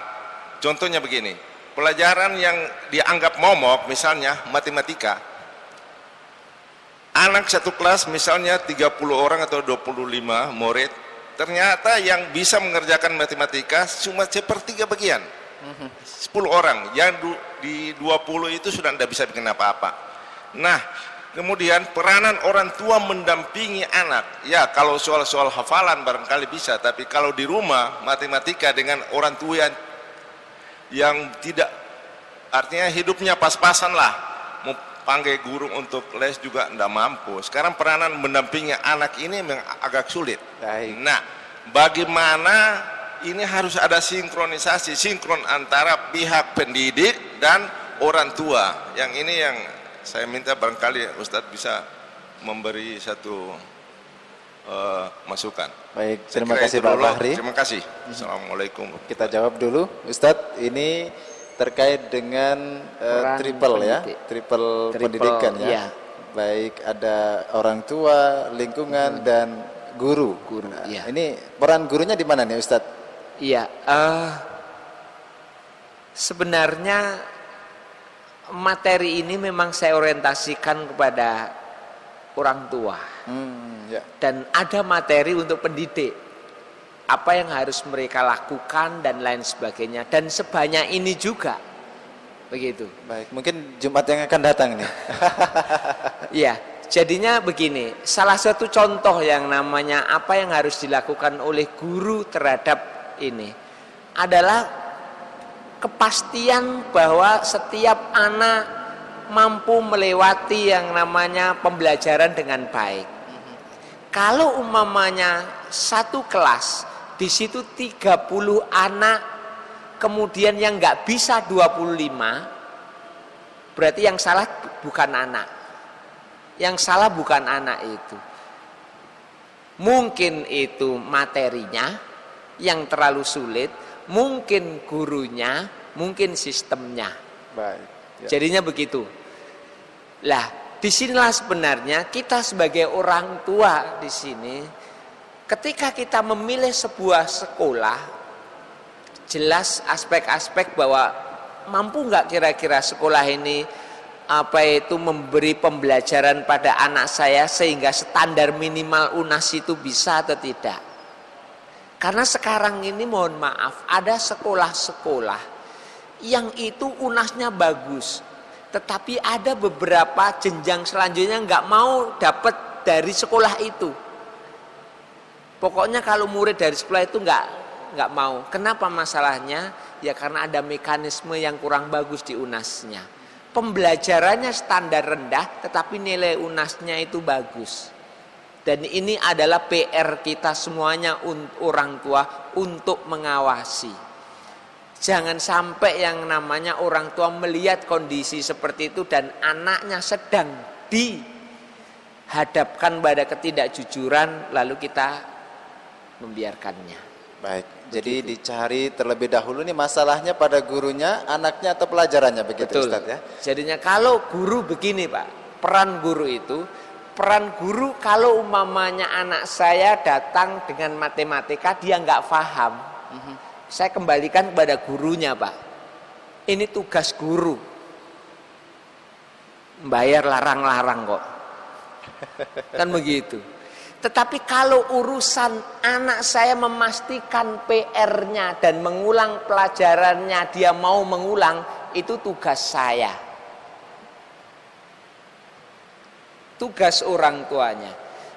D: Contohnya begini, pelajaran yang dianggap momok, misalnya matematika, anak satu kelas misalnya 30 orang atau 25 murid, ternyata yang bisa mengerjakan matematika cuma sepertiga bagian, 10 orang, yang di 20 itu sudah tidak bisa bikin apa-apa. Nah, kemudian peranan orang tua mendampingi anak. Ya, kalau soal-soal hafalan barangkali bisa, tapi kalau di rumah matematika dengan orang tua yang tidak, artinya hidupnya pas-pasan lah, mau panggil guru untuk les juga tidak mampu. Sekarang peranan mendampingi anak ini memang agak sulit.
C: Baik.
D: Nah, bagaimana ini harus ada sinkron antara pihak pendidik dan orang tua. Yang ini yang saya minta barangkali Ustadz bisa memberi satu masukan.
C: Baik, terima kasih Pak Fahri.
D: Terima kasih. Assalamualaikum.
C: Kita jawab dulu, Ustadz. Ini terkait dengan triple ya, triple pendidikan ya.
B: Iya.
C: Baik, ada orang tua, lingkungan dan guru. Nah,
B: iya.
C: Ini peran gurunya di mana nih Ustadz?
B: Iya, sebenarnya materi ini memang saya orientasikan kepada orang tua.
C: Ya.
B: Dan ada materi untuk pendidik, apa yang harus mereka lakukan dan lain sebagainya, dan sebanyak ini juga begitu.
C: Baik, mungkin Jumat yang akan datang nih.
B: Iya, jadinya begini, salah satu contoh yang namanya apa yang harus dilakukan oleh guru terhadap ini adalah kepastian bahwa setiap anak mampu melewati yang namanya pembelajaran dengan baik. Kalau umpamanya satu kelas, di situ 30 anak, kemudian yang nggak bisa 25, berarti yang salah bukan anak. Yang salah bukan anak itu. Mungkin itu materinya yang terlalu sulit, mungkin gurunya, mungkin sistemnya.
C: Baik. Ya.
B: Jadinya begitu. Lah, disinilah sebenarnya kita sebagai orang tua di sini, ketika kita memilih sebuah sekolah, jelas aspek-aspek bahwa mampu nggak kira-kira sekolah ini memberi pembelajaran pada anak saya sehingga standar minimal UNAS itu bisa atau tidak. Karena sekarang ini mohon maaf, ada sekolah-sekolah yang itu UNASnya bagus, tetapi ada beberapa jenjang selanjutnya nggak mau dapat dari sekolah itu. Pokoknya kalau murid dari sekolah itu nggak mau. Kenapa masalahnya? Ya karena ada mekanisme yang kurang bagus di UNAS-nya. Pembelajarannya standar rendah, tetapi nilai UNAS-nya itu bagus. Dan ini adalah PR kita semuanya orang tua untuk mengawasi. Jangan sampai yang namanya orang tua melihat kondisi seperti itu dan anaknya sedang dihadapkan pada ketidakjujuran, lalu kita membiarkannya.
C: Baik, jadi dicari terlebih dahulu nih masalahnya pada gurunya, anaknya atau pelajarannya, begitu
B: Betul.
C: Ustaz ya?
B: Jadinya kalau guru begini Pak, peran guru kalau umpamanya anak saya datang dengan matematika dia nggak paham, saya kembalikan kepada gurunya Pak. Ini tugas guru. Bayar larang-larang kok. Kan begitu. Tetapi kalau urusan anak saya memastikan PR-nya dan mengulang pelajarannya, dia mau mengulang, itu tugas saya. Tugas orang tuanya.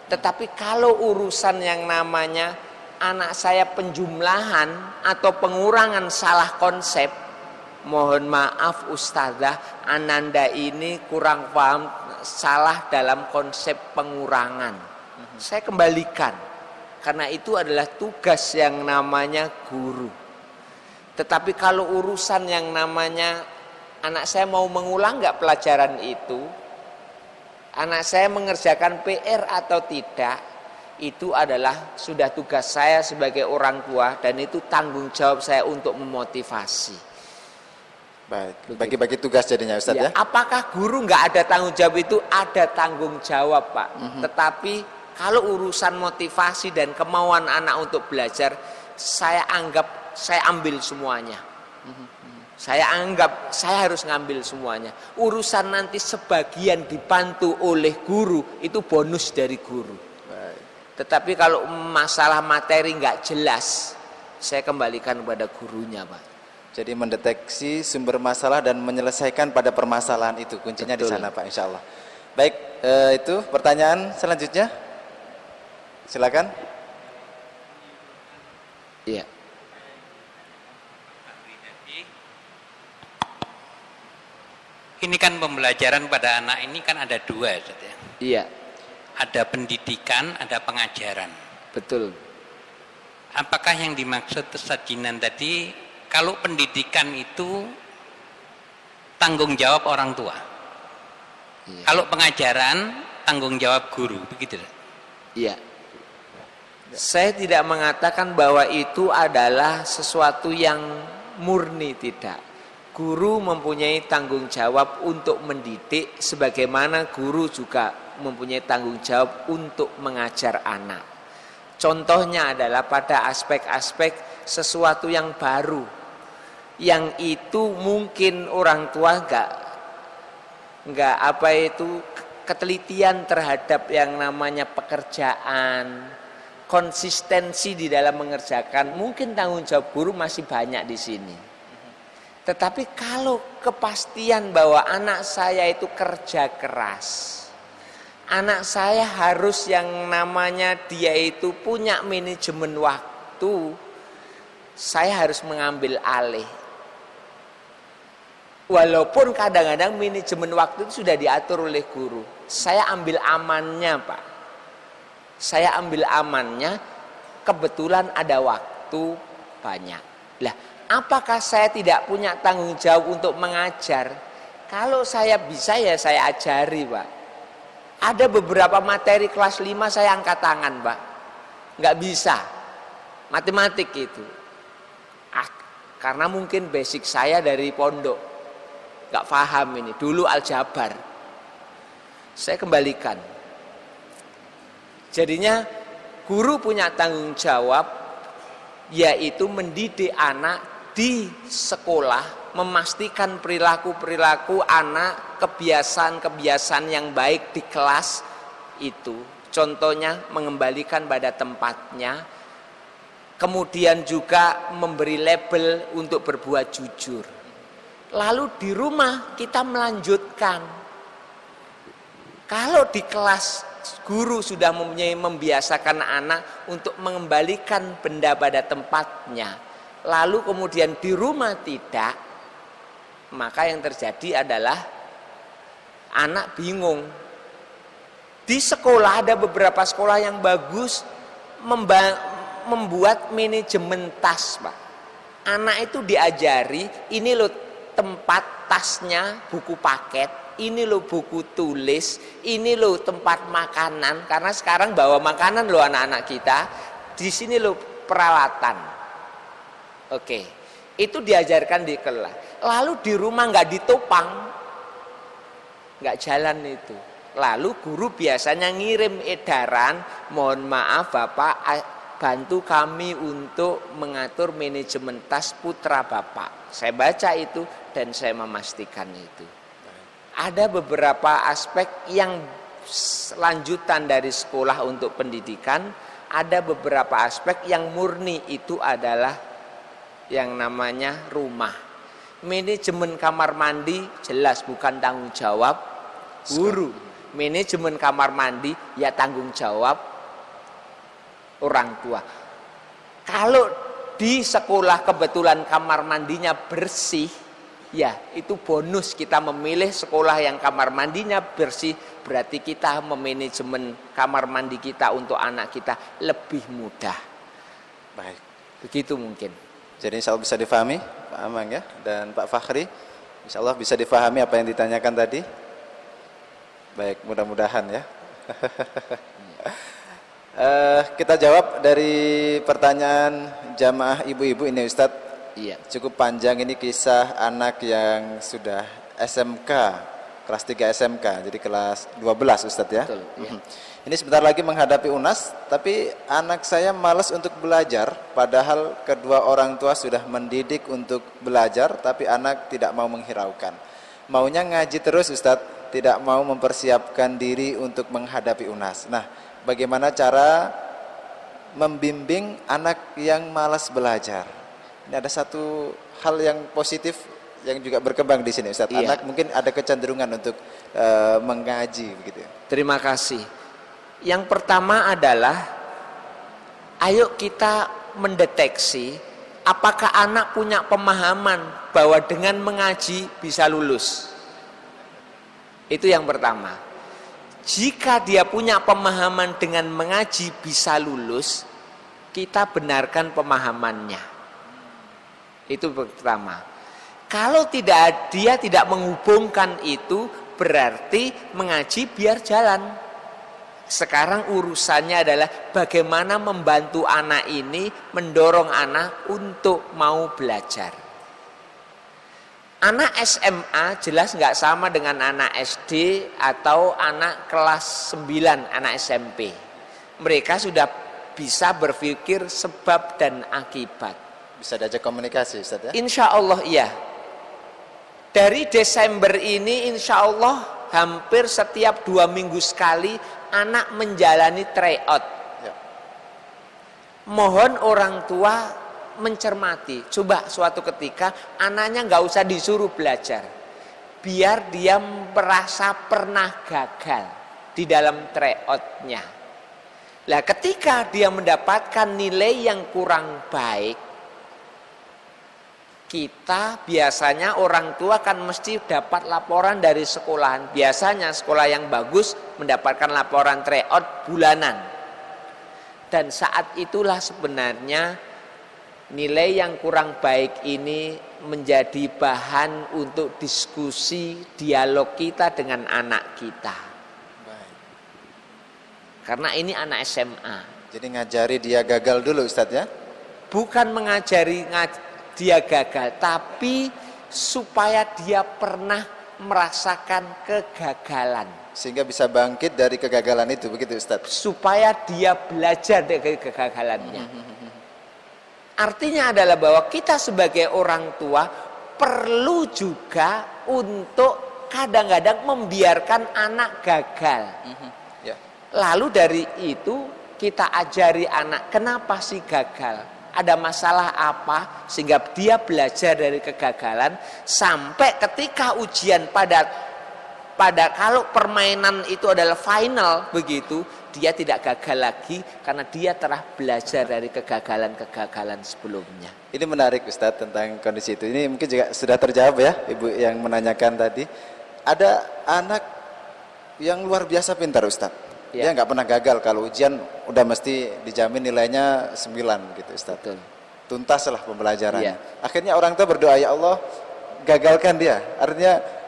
B: Tetapi kalau urusan yang namanya anak saya penjumlahan atau pengurangan salah konsep, mohon maaf Ustazah, Ananda ini kurang paham, salah dalam konsep pengurangan. Saya kembalikan, karena itu adalah tugas yang namanya guru. Tetapi kalau urusan yang namanya anak saya mau mengulang nggak pelajaran itu, anak saya mengerjakan PR atau tidak, itu adalah sudah tugas saya sebagai orang tua, dan itu tanggung jawab saya untuk memotivasi.
C: Baik, bagi-bagi tugas jadinya Ustaz ya?
B: Apakah guru nggak ada tanggung jawab? Itu ada tanggung jawab Pak. Tetapi kalau urusan motivasi dan kemauan anak untuk belajar, saya ambil semuanya. Saya anggap saya harus ngambil semuanya. Urusan nanti sebagian dibantu oleh guru, itu bonus dari guru. Tetapi kalau masalah materi nggak jelas, saya kembalikan kepada gurunya Pak.
C: Jadi mendeteksi sumber masalah dan menyelesaikan pada permasalahan itu, kuncinya di
B: Betul.
C: sana Pak, insya Allah. Baik, itu pertanyaan selanjutnya. Silakan.
B: Iya.
E: Ini kan pembelajaran pada anak ini kan ada dua, Ustaz ya.
B: Iya,
E: Ada pendidikan, ada pengajaran.
B: betul.
E: Apakah yang dimaksud Ustaz Jinan tadi, kalau pendidikan itu tanggung jawab orang tua,
B: Iya.
E: kalau pengajaran tanggung jawab guru, begitu?
B: Iya. Saya tidak mengatakan bahwa itu adalah sesuatu yang murni, tidak. Guru mempunyai tanggung jawab untuk mendidik, sebagaimana guru juga mempunyai tanggung jawab untuk mengajar anak. Contohnya adalah pada aspek-aspek sesuatu yang baru, yang itu mungkin orang tua enggak ketelitian terhadap yang namanya pekerjaan, konsistensi di dalam mengerjakan. Mungkin tanggung jawab guru masih banyak di sini. Tetapi kalau kepastian bahwa anak saya itu kerja keras, anak saya harus yang namanya dia itu punya manajemen waktu, saya harus mengambil alih. Walaupun kadang-kadang manajemen waktu itu sudah diatur oleh guru, saya ambil amannya Pak. Saya ambil amannya, kebetulan ada waktu banyak. Lah, apakah saya tidak punya tanggung jawab untuk mengajar? Kalau saya bisa ya saya ajari Pak. Ada beberapa materi kelas 5 saya angkat tangan Pak. Nggak bisa. Matematik itu. Karena mungkin basic saya dari pondok. Nggak paham ini. Dulu aljabar. Saya kembalikan. Jadinya guru punya tanggung jawab, yaitu mendidik anak di sekolah, memastikan perilaku-perilaku anak, kebiasaan-kebiasaan yang baik di kelas itu. Contohnya mengembalikan pada tempatnya, kemudian juga memberi label untuk berbuat jujur. Lalu di rumah kita melanjutkan. Kalau di kelas guru sudah membiasakan anak untuk mengembalikan benda pada tempatnya, lalu kemudian di rumah tidak, maka yang terjadi adalah anak bingung. Di sekolah ada beberapa sekolah yang bagus membuat manajemen tas, Pak. Anak itu diajari, ini loh tempat tasnya, buku paket, ini loh buku tulis, ini loh tempat makanan, karena sekarang bawa makanan loh anak-anak kita, di sini loh peralatan. Oke, itu diajarkan di kelas. Lalu di rumah nggak ditopang, nggak jalan itu. Lalu guru biasanya ngirim edaran, mohon maaf Bapak, bantu kami untuk mengatur manajemen tas putra Bapak. Saya baca itu dan saya memastikan itu. Ada beberapa aspek yang lanjutan dari sekolah untuk pendidikan, ada beberapa aspek yang murni itu adalah yang namanya rumah. Manajemen kamar mandi jelas bukan tanggung jawab guru. Manajemen kamar mandi ya tanggung jawab orang tua. Kalau di sekolah kebetulan kamar mandinya bersih, ya itu bonus. Kita memilih sekolah yang kamar mandinya bersih, berarti kita memanajemen kamar mandi kita untuk anak kita lebih mudah.
C: Baik,
B: begitu mungkin.
C: Jadi insya Allah bisa difahami Pak Amang ya, dan Pak Fakhri, insya Allah bisa difahami apa yang ditanyakan tadi. Baik, mudah-mudahan ya. Kita jawab dari pertanyaan jamaah ibu-ibu ini Ustadz.
B: Iya.
C: Cukup panjang ini kisah anak yang sudah SMK, kelas 3 SMK, jadi kelas 12 Ustadz ya.
B: Betul, iya.
C: Ini sebentar lagi menghadapi UNAS, tapi anak saya malas untuk belajar, padahal kedua orang tua sudah mendidik untuk belajar, tapi anak tidak mau menghiraukan. Maunya ngaji terus Ustadz, tidak mau mempersiapkan diri untuk menghadapi UNAS. Nah, bagaimana cara membimbing anak yang malas belajar? Ini ada satu hal yang positif yang juga berkembang di sini Ustaz.
B: Iya.
C: Anak mungkin ada kecenderungan untuk mengaji begitu.
B: Terima kasih. Yang pertama adalah ayo kita mendeteksi apakah anak punya pemahaman bahwa dengan mengaji bisa lulus. Itu yang pertama. Jika dia punya pemahaman dengan mengaji bisa lulus, kita benarkan pemahamannya. Itu pertama. Kalau dia tidak menghubungkan itu, berarti mengaji biar jalan. Sekarang urusannya adalah bagaimana membantu anak ini, mendorong anak untuk mau belajar. Anak SMA jelas nggak sama dengan anak SD atau anak kelas 9, anak SMP. Mereka sudah bisa berpikir sebab dan akibat.
C: Bisa diajak komunikasi Ustaz ya?
B: Insya Allah iya. Dari Desember ini insya Allah hampir setiap 2 minggu sekali anak menjalani tryout.
C: Ya.
B: Mohon orang tua mencermati, coba suatu ketika anaknya nggak usah disuruh belajar, biar dia merasa pernah gagal di dalam tryoutnya. Nah, ketika dia mendapatkan nilai yang kurang baik, kita biasanya orang tua kan mesti dapat laporan dari sekolahan. Biasanya sekolah yang bagus mendapatkan laporan tryout bulanan, dan saat itulah sebenarnya nilai yang kurang baik ini menjadi bahan untuk diskusi, dialog kita dengan anak kita.
C: Baik.
B: Karena ini anak SMA.
C: Jadi ngajari dia gagal dulu Ustaz ya?
B: Bukan mengajari dia gagal, tapi supaya dia pernah merasakan kegagalan.
C: Sehingga bisa bangkit dari kegagalan itu, begitu Ustaz?
B: Supaya dia belajar dari kegagalannya. Artinya adalah bahwa kita sebagai orang tua perlu juga untuk kadang-kadang membiarkan anak gagal.
C: Ya.
B: Lalu dari itu kita ajari anak kenapa sih gagal, ada masalah apa, sehingga dia belajar dari kegagalan sampai ketika ujian pada kepada kalau permainan itu adalah final begitu, dia tidak gagal lagi karena dia telah belajar dari kegagalan-kegagalan sebelumnya.
C: Ini menarik Ustadz tentang kondisi itu. Ini mungkin juga sudah terjawab ya Ibu yang menanyakan tadi. Ada anak yang luar biasa pintar Ustadz.
B: Ya.
C: Dia nggak pernah gagal, kalau ujian udah mesti dijamin nilainya 9 gitu Ustadz.
B: Betul.
C: Tuntaslah pembelajarannya.
B: Ya.
C: Akhirnya orang tua berdoa, ya Allah gagalkan dia. Artinya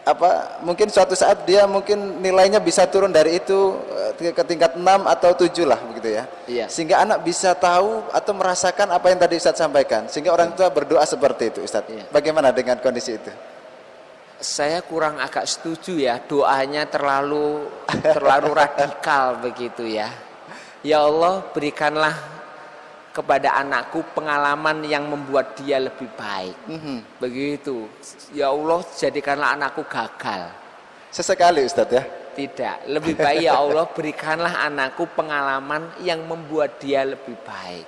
C: apa? Mungkin suatu saat dia mungkin nilainya bisa turun dari itu ke tingkat 6 atau 7 lah begitu ya.
B: Iya.
C: Sehingga anak bisa tahu atau merasakan apa yang tadi Ustadz sampaikan. Sehingga orang tua berdoa seperti itu Ustadz.
B: Iya.
C: Bagaimana dengan kondisi itu?
B: Saya kurang agak setuju ya, doanya terlalu radikal begitu ya. Ya Allah, berikanlah kepada anakku pengalaman yang membuat dia lebih baik. Begitu. Ya Allah, jadikanlah anakku gagal.
C: Sesekali Ustadz ya.
B: Tidak, lebih baik ya Allah, berikanlah anakku pengalaman yang membuat dia lebih baik.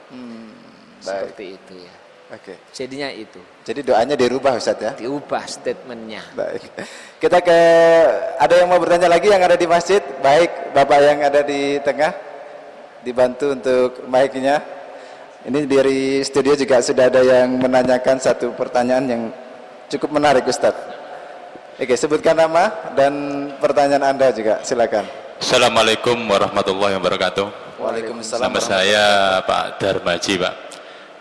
B: Seperti itu ya.
C: Oke.
B: Jadinya itu.
C: Jadi doanya dirubah Ustadz ya.
B: Diubah statementnya.
C: Baik. Kita ada yang mau bertanya lagi yang ada di masjid? Baik, Bapak yang ada di tengah dibantu untuk mic-nya. Ini dari studio juga sudah ada yang menanyakan satu pertanyaan yang cukup menarik Ustadz. Oke, sebutkan nama dan pertanyaan Anda juga, silakan.
F: Assalamualaikum warahmatullahi wabarakatuh.
C: Waalaikumsalam.
F: Nama saya Pak Darmaji, Pak.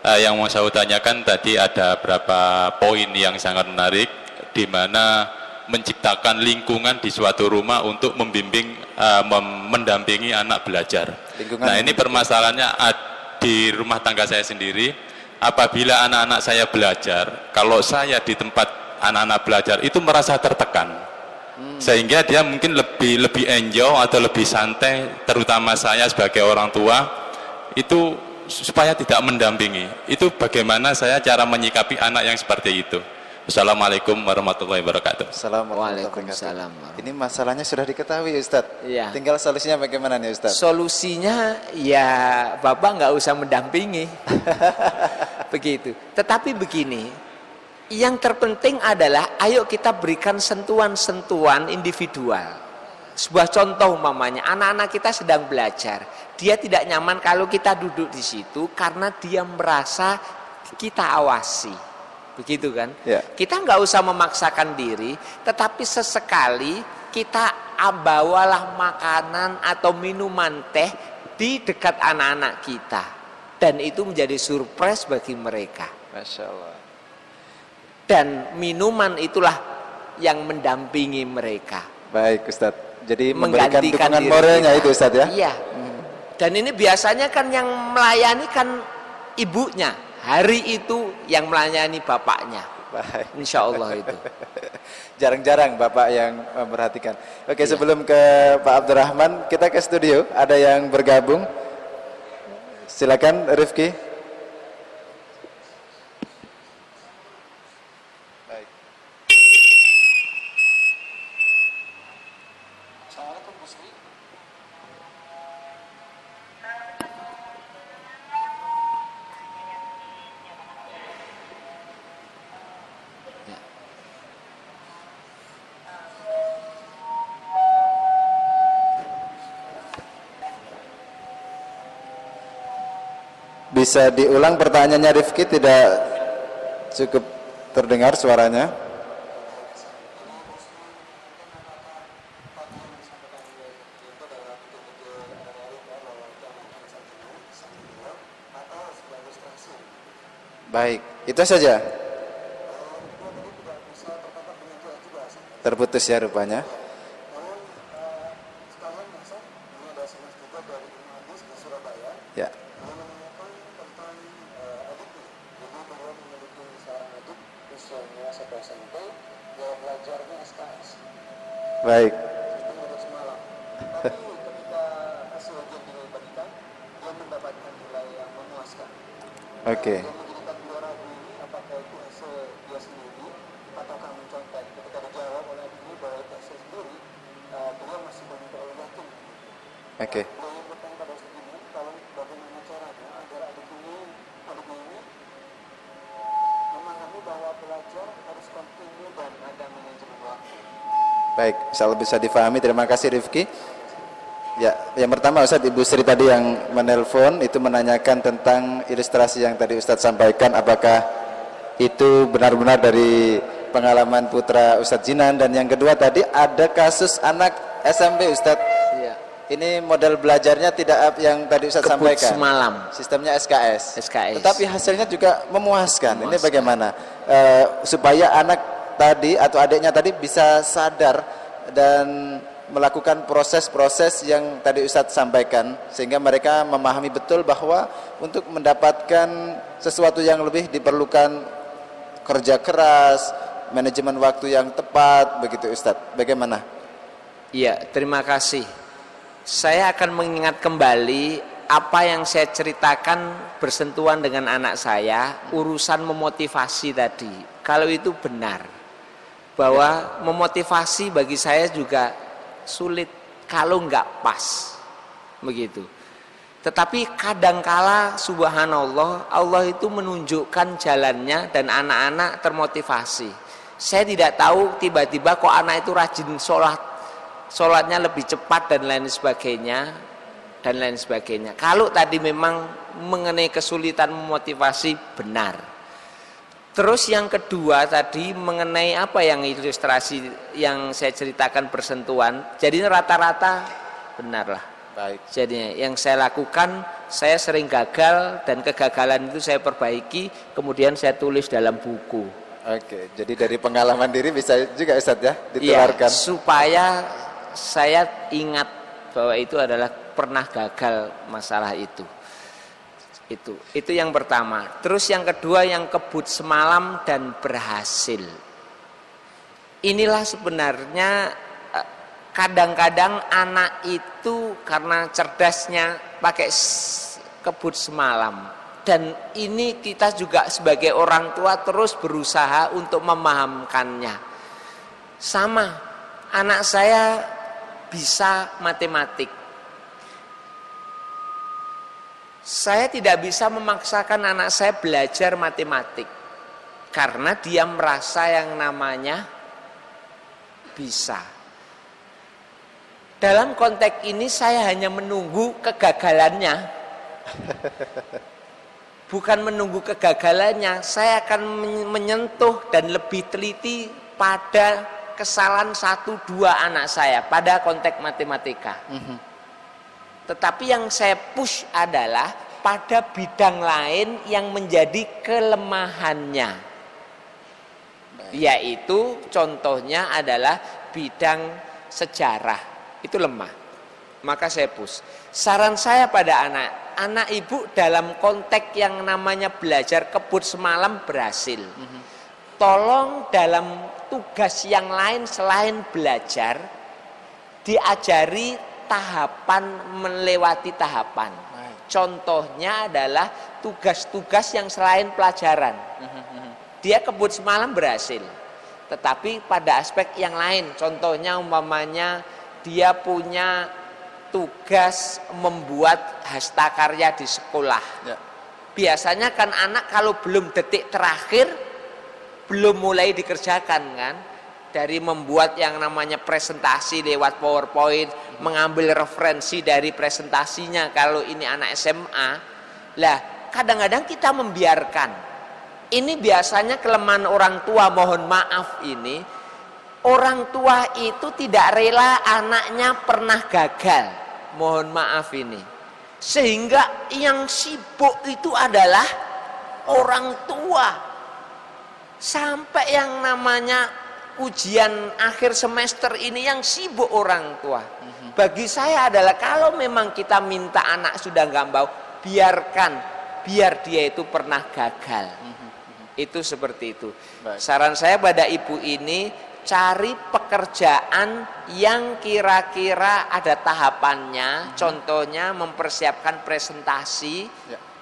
F: Yang mau saya tanyakan tadi ada beberapa poin yang sangat menarik, di mana menciptakan lingkungan di suatu rumah untuk membimbing, mendampingi anak belajar. Nah ini permasalahannya di rumah tangga saya sendiri. Apabila anak-anak saya belajar, kalau saya di tempat anak-anak belajar itu merasa tertekan, sehingga dia mungkin lebih enjoy atau lebih santai, terutama saya sebagai orang tua itu supaya tidak mendampingi. Itu bagaimana saya cara menyikapi anak yang seperti itu. Assalamualaikum warahmatullahi wabarakatuh.
B: Waalaikumsalam.
C: Ini masalahnya sudah diketahui Ustadz.
B: Iya.
C: Tinggal solusinya bagaimana nih Ustadz?
B: Solusinya ya Bapak nggak usah mendampingi. Begitu. Tetapi begini, yang terpenting adalah ayo kita berikan sentuhan-sentuhan individual. Sebuah contoh umpamanya, anak-anak kita sedang belajar, dia tidak nyaman kalau kita duduk di situ karena dia merasa kita awasi, begitu kan?
C: Ya.
B: Kita nggak usah memaksakan diri, tetapi sesekali kita bawalah makanan atau minuman teh di dekat anak-anak kita, dan itu menjadi surprise bagi mereka.
C: Masya Allah.
B: Dan minuman itulah yang mendampingi mereka.
C: Baik Ustadz. Jadi memberikan
B: Menggantikan
C: dukungan
B: diri
C: moralnya
B: kita.
C: itu Ustadz ya?
B: Iya. Dan ini biasanya kan yang melayani kan ibunya. Hari itu yang melayani bapaknya.
C: Baik.
B: Insya Allah itu.
C: Jarang-jarang Bapak yang memperhatikan. Oke, sebelum ke Pak Abdurrahman, kita ke studio. Ada yang bergabung. Silakan Rifki. Bisa diulang pertanyaannya Rifki, tidak cukup terdengar suaranya. Baik, itu saja. Terputus ya rupanya. Ya. Baik. Oke. Oke. Baik, insyaallah bisa difahami. Terima kasih Rifki. Ya, yang pertama Ustadz, Ibu Sri tadi yang menelpon itu menanyakan tentang ilustrasi yang tadi Ustadz sampaikan, apakah itu benar-benar dari pengalaman putra Ustadz Jinan. Dan yang kedua tadi ada kasus anak SMP Ustadz.
B: Iya.
C: Ini model belajarnya tidak yang tadi Ustadz
B: Kebut
C: sampaikan.
B: semalam.
C: Sistemnya SKS.
B: SKS.
C: Tetapi hasilnya juga memuaskan. Ini bagaimana supaya anak tadi atau adiknya tadi bisa sadar dan melakukan proses-proses yang tadi Ustadz sampaikan, sehingga mereka memahami betul bahwa untuk mendapatkan sesuatu yang lebih diperlukan kerja keras, manajemen waktu yang tepat, begitu Ustadz. Bagaimana?
B: Iya, terima kasih. Saya akan mengingat kembali apa yang saya ceritakan bersentuhan dengan anak saya, urusan memotivasi tadi. Kalau itu benar, bahwa memotivasi bagi saya juga sulit kalau nggak pas, begitu. Tetapi kadangkala subhanallah, Allah itu menunjukkan jalannya dan anak-anak termotivasi. Saya tidak tahu tiba-tiba kok anak itu rajin sholatnya lebih cepat dan lain sebagainya. Kalau tadi memang mengenai kesulitan memotivasi, benar. Terus yang kedua tadi mengenai apa yang ilustrasi yang saya ceritakan bersentuhan, jadi rata-rata benar lah.
C: Baik.
B: Jadi yang saya lakukan, saya sering gagal dan kegagalan itu saya perbaiki, kemudian saya tulis dalam buku.
C: Oke, jadi dari pengalaman diri bisa juga Ustadz ya ditularkan.
B: Ya, supaya saya ingat bahwa itu adalah pernah gagal masalah itu. Itu yang pertama. Terus yang kedua yang kebut semalam dan berhasil. Inilah sebenarnya kadang-kadang anak itu karena cerdasnya pakai kebut semalam. Dan ini kita juga sebagai orang tua terus berusaha untuk memahamkannya. Sama, anak saya bisa matematik. Saya tidak bisa memaksakan anak saya belajar matematik karena dia merasa yang namanya bisa. Dalam konteks ini saya hanya menunggu kegagalannya. Bukan menunggu kegagalannya, saya akan menyentuh dan lebih teliti pada kesalahan 1-2 anak saya pada konteks matematika. Tetapi yang saya push adalah pada bidang lain yang menjadi kelemahannya. Yaitu contohnya adalah bidang sejarah. Itu lemah. Maka saya push. Saran saya pada anak ibu dalam konteks yang namanya belajar kebut semalam berhasil. Tolong dalam tugas yang lain selain belajar, diajari tahapan melewati tahapan. Contohnya adalah tugas-tugas yang selain pelajaran. Dia kebut semalam berhasil, tetapi pada aspek yang lain, contohnya umpamanya dia punya tugas membuat hastakarya di sekolah. Biasanya kan anak kalau belum detik terakhir belum mulai dikerjakan kan. Dari membuat yang namanya presentasi lewat PowerPoint, mengambil referensi dari presentasinya kalau ini anak SMA. Lah, kadang-kadang kita membiarkan. Ini biasanya kelemahan orang tua, mohon maaf ini. Orang tua itu tidak rela anaknya pernah gagal. Mohon maaf ini. Sehingga yang sibuk itu adalah orang tua. Sampai yang namanya ujian akhir semester ini yang sibuk orang tua. Bagi saya adalah kalau memang kita minta anak sudah nggak mau, biar dia itu pernah gagal. Itu seperti itu. Saran saya pada ibu ini, cari pekerjaan yang kira-kira ada tahapannya. Contohnya mempersiapkan presentasi.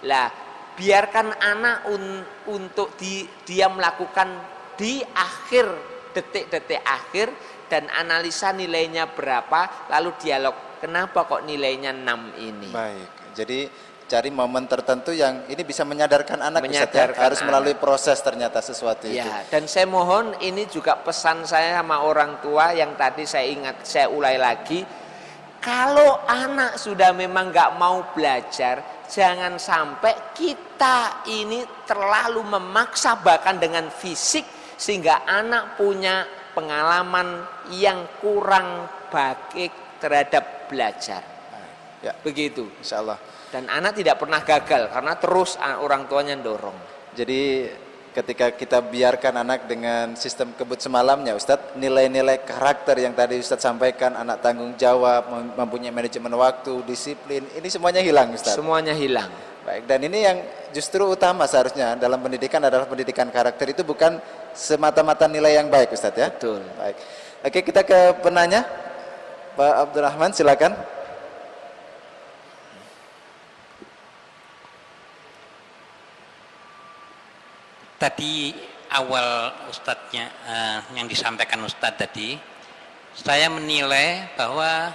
B: Lah, biarkan anak untuk dia melakukan di akhir detik-detik akhir dan analisa nilainya berapa, lalu dialog kenapa kok nilainya 6 ini.
C: Baik, jadi cari momen tertentu yang ini bisa menyadarkan anak,
B: Menyadarkan
C: Ustaz, harus
B: anak.
C: melalui proses ternyata sesuatu itu.
B: Ya, dan saya mohon ini juga pesan saya sama orang tua yang tadi saya ingat, saya ulai lagi. Kalau anak sudah memang nggak mau belajar, jangan sampai kita ini terlalu memaksa bahkan dengan fisik sehingga anak punya pengalaman yang kurang baik terhadap belajar.
C: Ya,
B: Begitu.
C: insya Allah.
B: Dan anak tidak pernah gagal karena terus orang tuanya dorong.
C: Jadi ketika kita biarkan anak dengan sistem kebut semalamnya, Ustadz, nilai-nilai karakter yang tadi Ustadz sampaikan, anak tanggung jawab, mempunyai manajemen waktu, disiplin, ini semuanya hilang, Ustadz.
B: Semuanya hilang.
C: Baik, dan ini yang justru utama seharusnya dalam pendidikan adalah pendidikan karakter, itu bukan semata-mata nilai yang baik, Ustadz, ya.
B: Betul.
C: Baik. Oke, kita ke penanya, Pak Abdurrahman, silakan.
E: Tadi awal Ustadznya yang disampaikan Ustadz tadi, saya menilai bahwa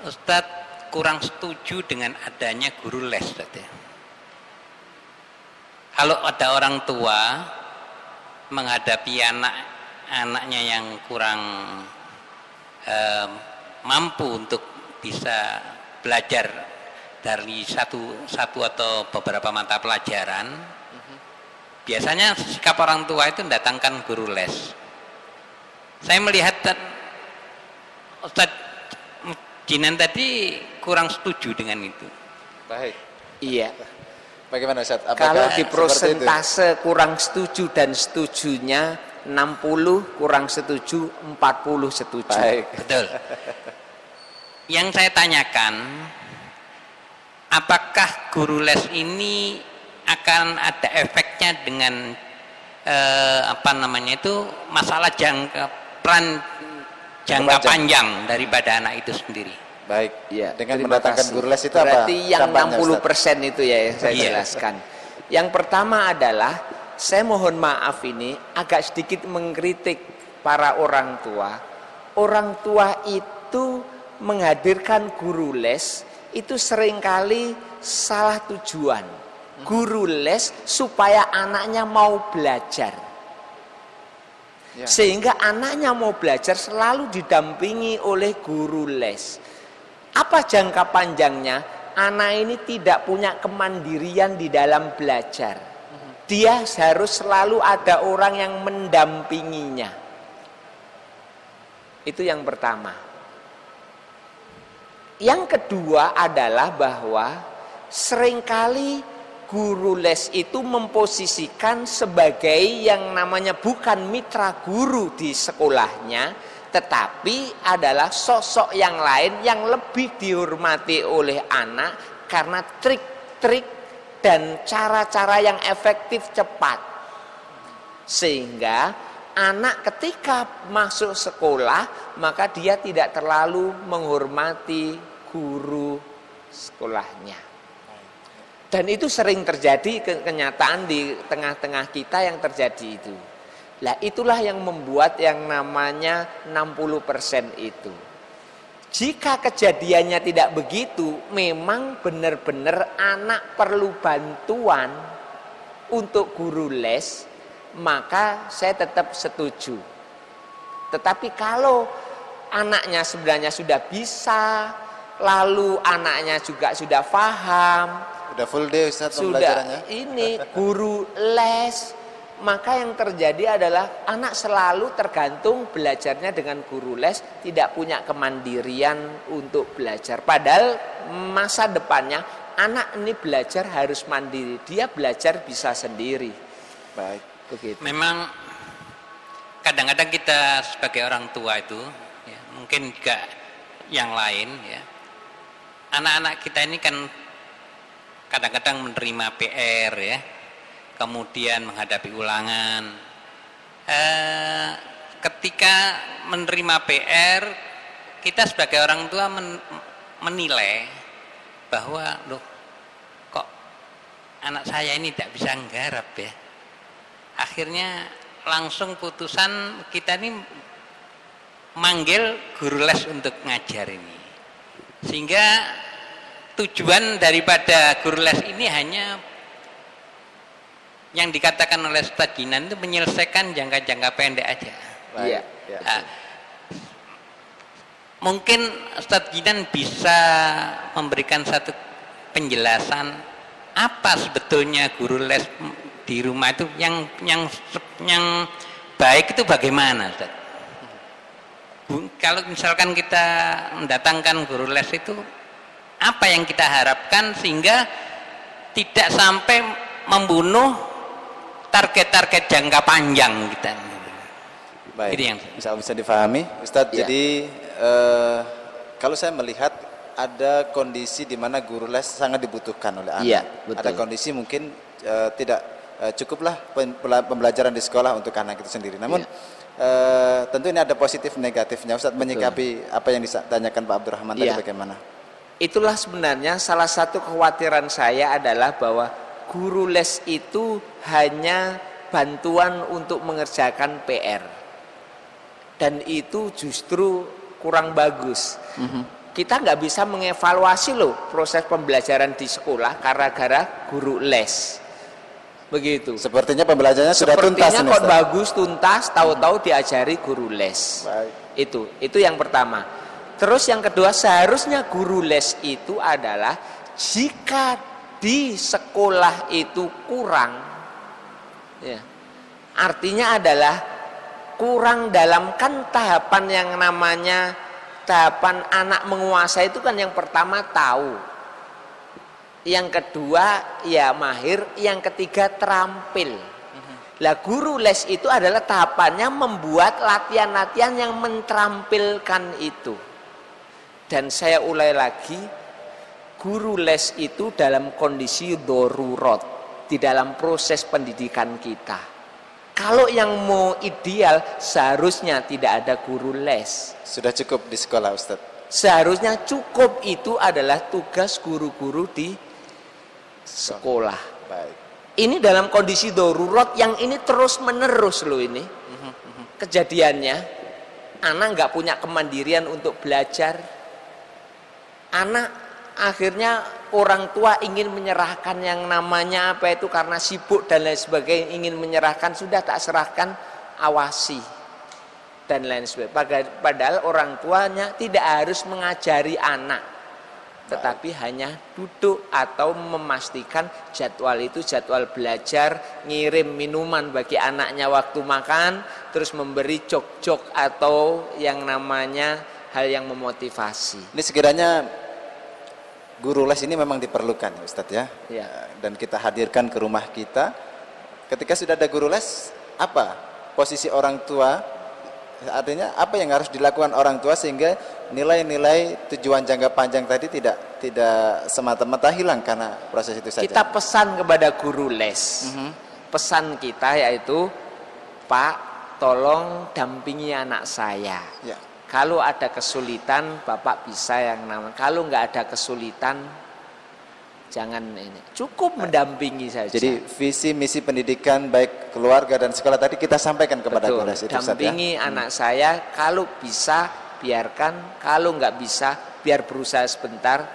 E: Ustadz kurang setuju dengan adanya guru les tadi. Kalau ada orang tua menghadapi anaknya yang kurang mampu untuk bisa belajar dari satu atau beberapa mata pelajaran, biasanya sikap orang tua itu mendatangkan guru les. Saya melihat Ustadz Jinan tadi kurang setuju dengan itu.
C: Baik.
B: Iya.
C: Bagaimana, Ustadz?
B: Kalau di
C: seperti itu?
B: prosentase kurang setuju dan setujunya 60, kurang setuju 40 setuju.
C: Baik.
E: Betul. Yang saya tanyakan, apakah guru les ini akan ada efeknya dengan masalah jangka panjang daripada anak itu sendiri.
C: Baik.
B: Ya,
C: Dengan
B: terima
C: mendatangkan
B: kasih.
C: guru les itu
B: Berarti
C: apa?
B: yang
C: Dampaknya,
B: 60% itu ya yang saya
E: Iya.
B: jelaskan. Yang pertama adalah saya mohon maaf ini agak sedikit mengkritik para orang tua. Orang tua itu menghadirkan guru les itu seringkali salah tujuan. Guru les supaya anaknya mau belajar.
C: Ya.
B: Sehingga anaknya mau belajar selalu didampingi oleh guru les. Apa jangka panjangnya? Anak ini tidak punya kemandirian di dalam belajar. Dia harus selalu ada orang yang mendampinginya. Itu yang pertama. Yang kedua adalah bahwa seringkali guru les itu memposisikan sebagai yang namanya bukan mitra guru di sekolahnya, tetapi adalah sosok yang lain yang lebih dihormati oleh anak karena trik-trik dan cara-cara yang efektif cepat. Sehingga anak ketika masuk sekolah maka dia tidak terlalu menghormati guru sekolahnya. Dan itu sering terjadi kenyataan di tengah-tengah kita yang terjadi itu. Lah itulah yang membuat yang namanya 60% itu. Jika kejadiannya tidak begitu, memang benar-benar anak perlu bantuan untuk guru les, maka saya tetap setuju. Tetapi kalau anaknya sebenarnya sudah bisa, lalu anaknya juga sudah paham,
C: Udah full day, Ustadz,
B: sudah
C: pembelajarannya?
B: ini guru les, maka yang terjadi adalah anak selalu tergantung belajarnya dengan guru les, tidak punya kemandirian untuk belajar. Padahal masa depannya anak ini belajar harus mandiri, dia belajar bisa sendiri.
C: Baik.
B: Begitu.
E: Memang kadang-kadang kita sebagai orang tua itu, ya, mungkin juga yang lain, ya, anak-anak kita ini kan kadang-kadang menerima PR, ya, kemudian menghadapi ulangan. Ketika menerima PR, kita sebagai orang tua menilai bahwa loh, kok anak saya ini tidak bisa nggarap, ya. Akhirnya langsung putusan kita ini manggil guru les untuk ngajar ini. Sehingga tujuan daripada guru les ini hanya yang dikatakan oleh Ustadz Jinan itu menyelesaikan jangka-jangka pendek aja.
B: Iya.
E: Nah, mungkin Ustadz Jinan bisa memberikan satu penjelasan apa sebetulnya guru les di rumah itu yang baik itu bagaimana, Ustadz? Kalau misalkan kita mendatangkan guru les itu apa yang kita harapkan sehingga tidak sampai membunuh target-target jangka panjang kita.
C: Baik,
E: Ini yang
C: bisa difahami Ustadz.
B: Ya.
C: Jadi kalau saya melihat ada kondisi di mana guru les sangat dibutuhkan oleh anak.
B: Iya, betul.
C: Ada kondisi mungkin tidak cukuplah pembelajaran di sekolah untuk anak itu sendiri. Namun tentu ini ada positif negatifnya. Ustadz menyikapi apa yang ditanyakan Pak Abdurrahman tadi
B: Iya.
C: bagaimana?
B: Itulah sebenarnya salah satu kekhawatiran saya adalah bahwa guru les itu hanya bantuan untuk mengerjakan PR. Dan itu justru kurang bagus. Kita nggak bisa mengevaluasi loh proses pembelajaran di sekolah gara-gara guru les. Begitu.
C: Sepertinya pembelajarannya sudah tuntas.
B: Sepertinya
C: ini,
B: kok
C: Ustadz.
B: bagus, tuntas, tahu-tahu diajari guru les.
C: Baik.
B: Itu yang pertama. Terus yang kedua, seharusnya guru les itu adalah jika di sekolah itu kurang, ya, artinya adalah kurang dalam kan tahapan yang namanya tahapan anak menguasai itu kan yang pertama tahu, yang kedua ya mahir, yang ketiga terampil. Lah guru les itu adalah tahapannya membuat latihan-latihan yang menterampilkan itu. Dan saya ulangi lagi, guru les itu dalam kondisi darurat di dalam proses pendidikan kita. Kalau yang mau ideal seharusnya tidak ada guru les.
C: Sudah cukup di sekolah, Ustadz.
B: Seharusnya cukup itu adalah tugas guru-guru di sekolah.
C: Baik.
B: Ini dalam kondisi darurat yang ini terus menerus loh ini. Kejadiannya, anak nggak punya kemandirian untuk belajar. Anak akhirnya orang tua ingin menyerahkan yang namanya apa itu karena sibuk dan lain sebagainya, ingin menyerahkan, sudah tak serahkan, awasi dan lain sebagainya. Padahal orang tuanya tidak harus mengajari anak, tetapi hanya duduk atau memastikan jadwal itu jadwal belajar, ngirim minuman bagi anaknya waktu makan, terus memberi jok-jok atau yang namanya hal yang memotivasi.
C: Ini sekiranya guru les ini memang diperlukan, Ustadz ya.
B: Ya.
C: Dan kita hadirkan ke rumah kita. Ketika sudah ada guru les, apa posisi orang tua? Artinya apa yang harus dilakukan orang tua sehingga nilai-nilai tujuan jangka panjang tadi tidak semata-mata hilang karena proses itu saja.
B: Kita pesan kepada guru les. Pesan kita yaitu, Pak, tolong dampingi anak saya.
C: Ya.
B: Kalau ada kesulitan, Bapak bisa yang namanya. Kalau nggak ada kesulitan, jangan ini. Cukup mendampingi saja.
C: Jadi visi misi pendidikan baik keluarga dan sekolah tadi kita sampaikan kepada guru les itu, Ustadz, ya.
B: dampingi anak saya. Kalau bisa biarkan, kalau nggak bisa biar berusaha sebentar.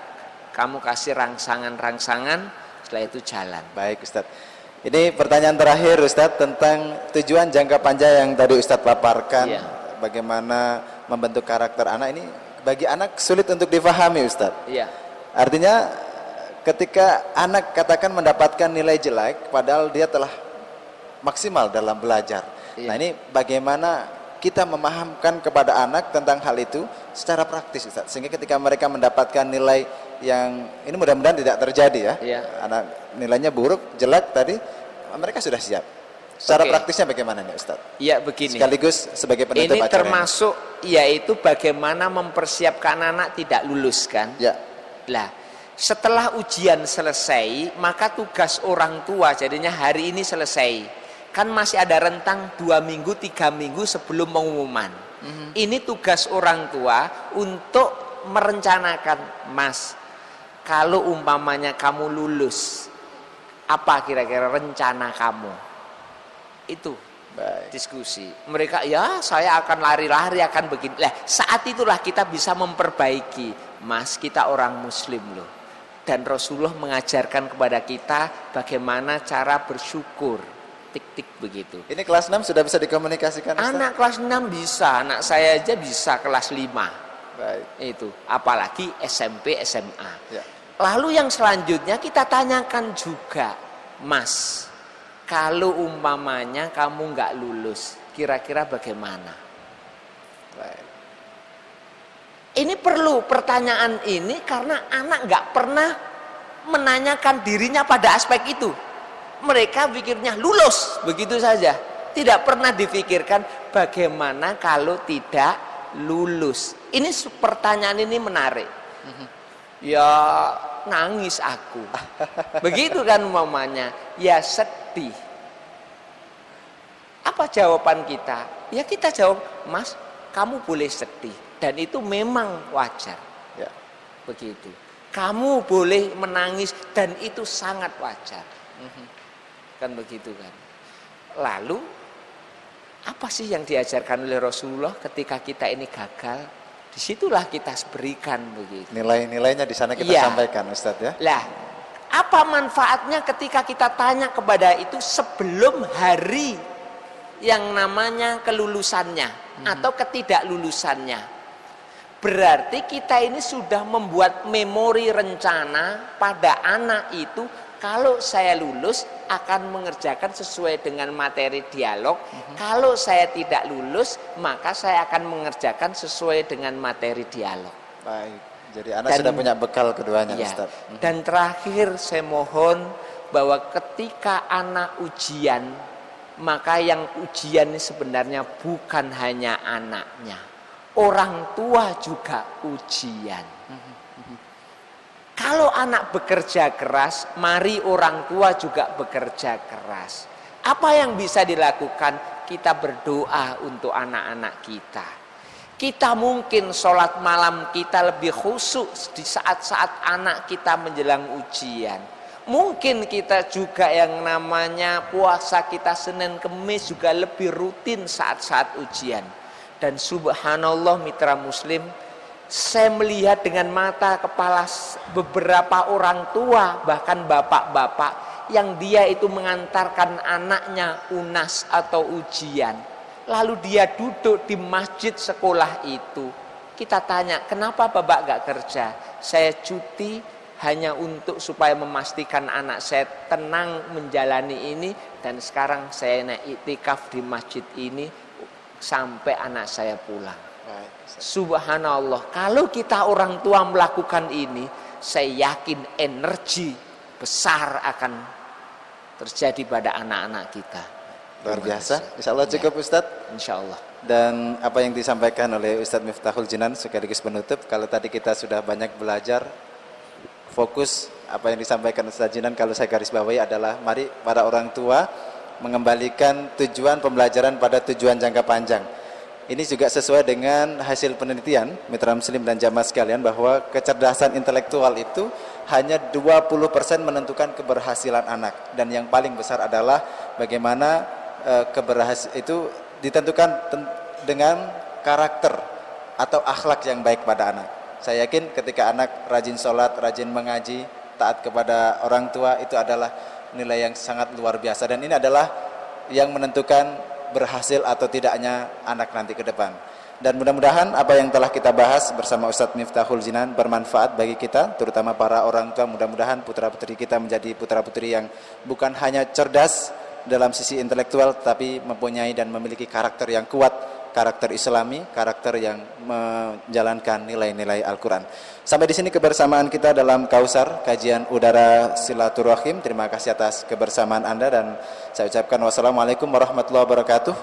B: Kamu kasih rangsangan-rangsangan, setelah itu jalan.
C: Baik, Ustadz. Ini pertanyaan terakhir, Ustadz, tentang tujuan jangka panjang yang tadi Ustadz paparkan.
B: Iya.
C: Bagaimana membentuk karakter anak ini bagi anak sulit untuk difahami, Ustadz.
B: Iya.
C: Artinya ketika anak katakan mendapatkan nilai jelek padahal dia telah maksimal dalam belajar.
B: Iya.
C: Nah, ini bagaimana kita memahamkan kepada anak tentang hal itu secara praktis, Ustadz, sehingga ketika mereka mendapatkan nilai yang ini mudah-mudahan tidak terjadi ya.
B: Iya.
C: Anak nilainya buruk, jelek tadi, mereka sudah siap. Secara
B: Oke.
C: praktisnya bagaimana nih, Ustadz?
B: Iya begini.
C: Sekaligus sebagai penutup
B: Ini
C: acara
B: termasuk yaitu bagaimana mempersiapkan anak tidak lulus kan.
C: Ya.
B: Lah, setelah ujian selesai, maka tugas orang tua jadinya hari ini selesai. Kan masih ada rentang 2 minggu, 3 minggu sebelum pengumuman. Ini tugas orang tua untuk merencanakan, Mas, kalau umpamanya kamu lulus, apa kira-kira rencana kamu? Itu
C: Baik.
B: diskusi. Mereka ya saya akan lari-lari akan begini. Lah saat itulah kita bisa memperbaiki. Mas, kita orang muslim loh. dan Rasulullah mengajarkan kepada kita bagaimana cara bersyukur. Tik-tik begitu.
C: Ini kelas 6 sudah bisa dikomunikasikan, Ustaz?
B: Anak kelas 6 bisa, anak saya aja bisa kelas 5.
C: Baik.
B: Itu, apalagi SMP, SMA.
C: Ya.
B: Lalu yang selanjutnya kita tanyakan juga, Mas, kalau umpamanya kamu nggak lulus, kira-kira bagaimana?
C: Baik.
B: Ini perlu pertanyaan ini karena anak nggak pernah menanyakan dirinya pada aspek itu. Mereka pikirnya lulus begitu saja. Tidak pernah difikirkan bagaimana kalau tidak lulus. Ini pertanyaan ini menarik. Ya nangis aku. Begitu kan umpamanya. Ya sedih. Apa jawaban kita? Ya kita jawab, Mas, kamu boleh sedih. Dan itu memang wajar.
C: Ya.
B: Begitu. Kamu boleh menangis dan itu sangat wajar. Kan begitu kan. Lalu apa sih yang diajarkan oleh Rasulullah ketika kita ini gagal? Disitulah kita berikan begitu.
C: Nilai-nilainya di sana kita sampaikan, Ustadz ya.
B: Lah, apa manfaatnya ketika kita tanya kepada itu sebelum hari yang namanya kelulusannya atau ketidaklulusannya? Berarti kita ini sudah membuat memori rencana pada anak itu, kalau saya lulus akan mengerjakan sesuai dengan materi dialog. Kalau saya tidak lulus, maka saya akan mengerjakan sesuai dengan materi dialog.
C: Baik. Jadi anak sudah punya bekal keduanya,
B: ya.
C: Ustaz.
B: Dan terakhir saya mohon bahwa ketika anak ujian, maka yang ujian ini sebenarnya bukan hanya anaknya. Orang tua juga ujian. Kalau anak bekerja keras, mari orang tua juga bekerja keras. Apa yang bisa dilakukan? Kita berdoa untuk anak-anak kita. Kita mungkin sholat malam kita lebih khusyuk di saat-saat anak kita menjelang ujian. Mungkin kita juga yang namanya puasa kita Senin Kemis juga lebih rutin saat-saat ujian. Dan subhanallah mitra muslim, saya melihat dengan mata kepala beberapa orang tua, bahkan bapak-bapak, yang dia itu mengantarkan anaknya UNAS atau ujian. Lalu dia duduk di masjid sekolah itu. Kita tanya, kenapa bapak gak kerja? Saya cuti hanya untuk supaya memastikan anak saya tenang menjalani ini. Dan sekarang saya naik iktikaf di masjid ini sampai anak saya pulang. Subhanallah, kalau kita orang tua melakukan ini, saya yakin energi besar akan terjadi pada anak-anak kita.
C: Luar biasa. Insya Allah cukup, Ustadz.
B: Insya Allah.
C: Dan apa yang disampaikan oleh Ustadz Miftahul Jinan sekaligus penutup, kalau tadi kita sudah banyak belajar, fokus apa yang disampaikan Ustadz Jinan, kalau saya garis bawahi adalah mari para orang tua mengembalikan tujuan pembelajaran pada tujuan jangka panjang. Ini juga sesuai dengan hasil penelitian mitra muslim dan jamaah sekalian, bahwa kecerdasan intelektual itu hanya 20% menentukan keberhasilan anak, dan yang paling besar adalah bagaimana keberhasilan itu ditentukan dengan karakter atau akhlak yang baik pada anak. Saya yakin ketika anak rajin sholat, rajin mengaji, taat kepada orang tua, itu adalah nilai yang sangat luar biasa, dan ini adalah yang menentukan berhasil atau tidaknya anak nanti ke depan. Dan mudah-mudahan apa yang telah kita bahas bersama Ustadz Miftahul Jinan bermanfaat bagi kita, terutama para orang tua. Mudah-mudahan putra-putri kita menjadi putra-putri yang bukan hanya cerdas dalam sisi intelektual, tapi mempunyai dan memiliki karakter yang kuat, karakter Islami, karakter yang menjalankan nilai-nilai Al-Quran. Sampai di sini kebersamaan kita dalam Kausar, kajian udara silaturahim. Terima kasih atas kebersamaan Anda, dan saya ucapkan wassalamualaikum warahmatullahi wabarakatuh.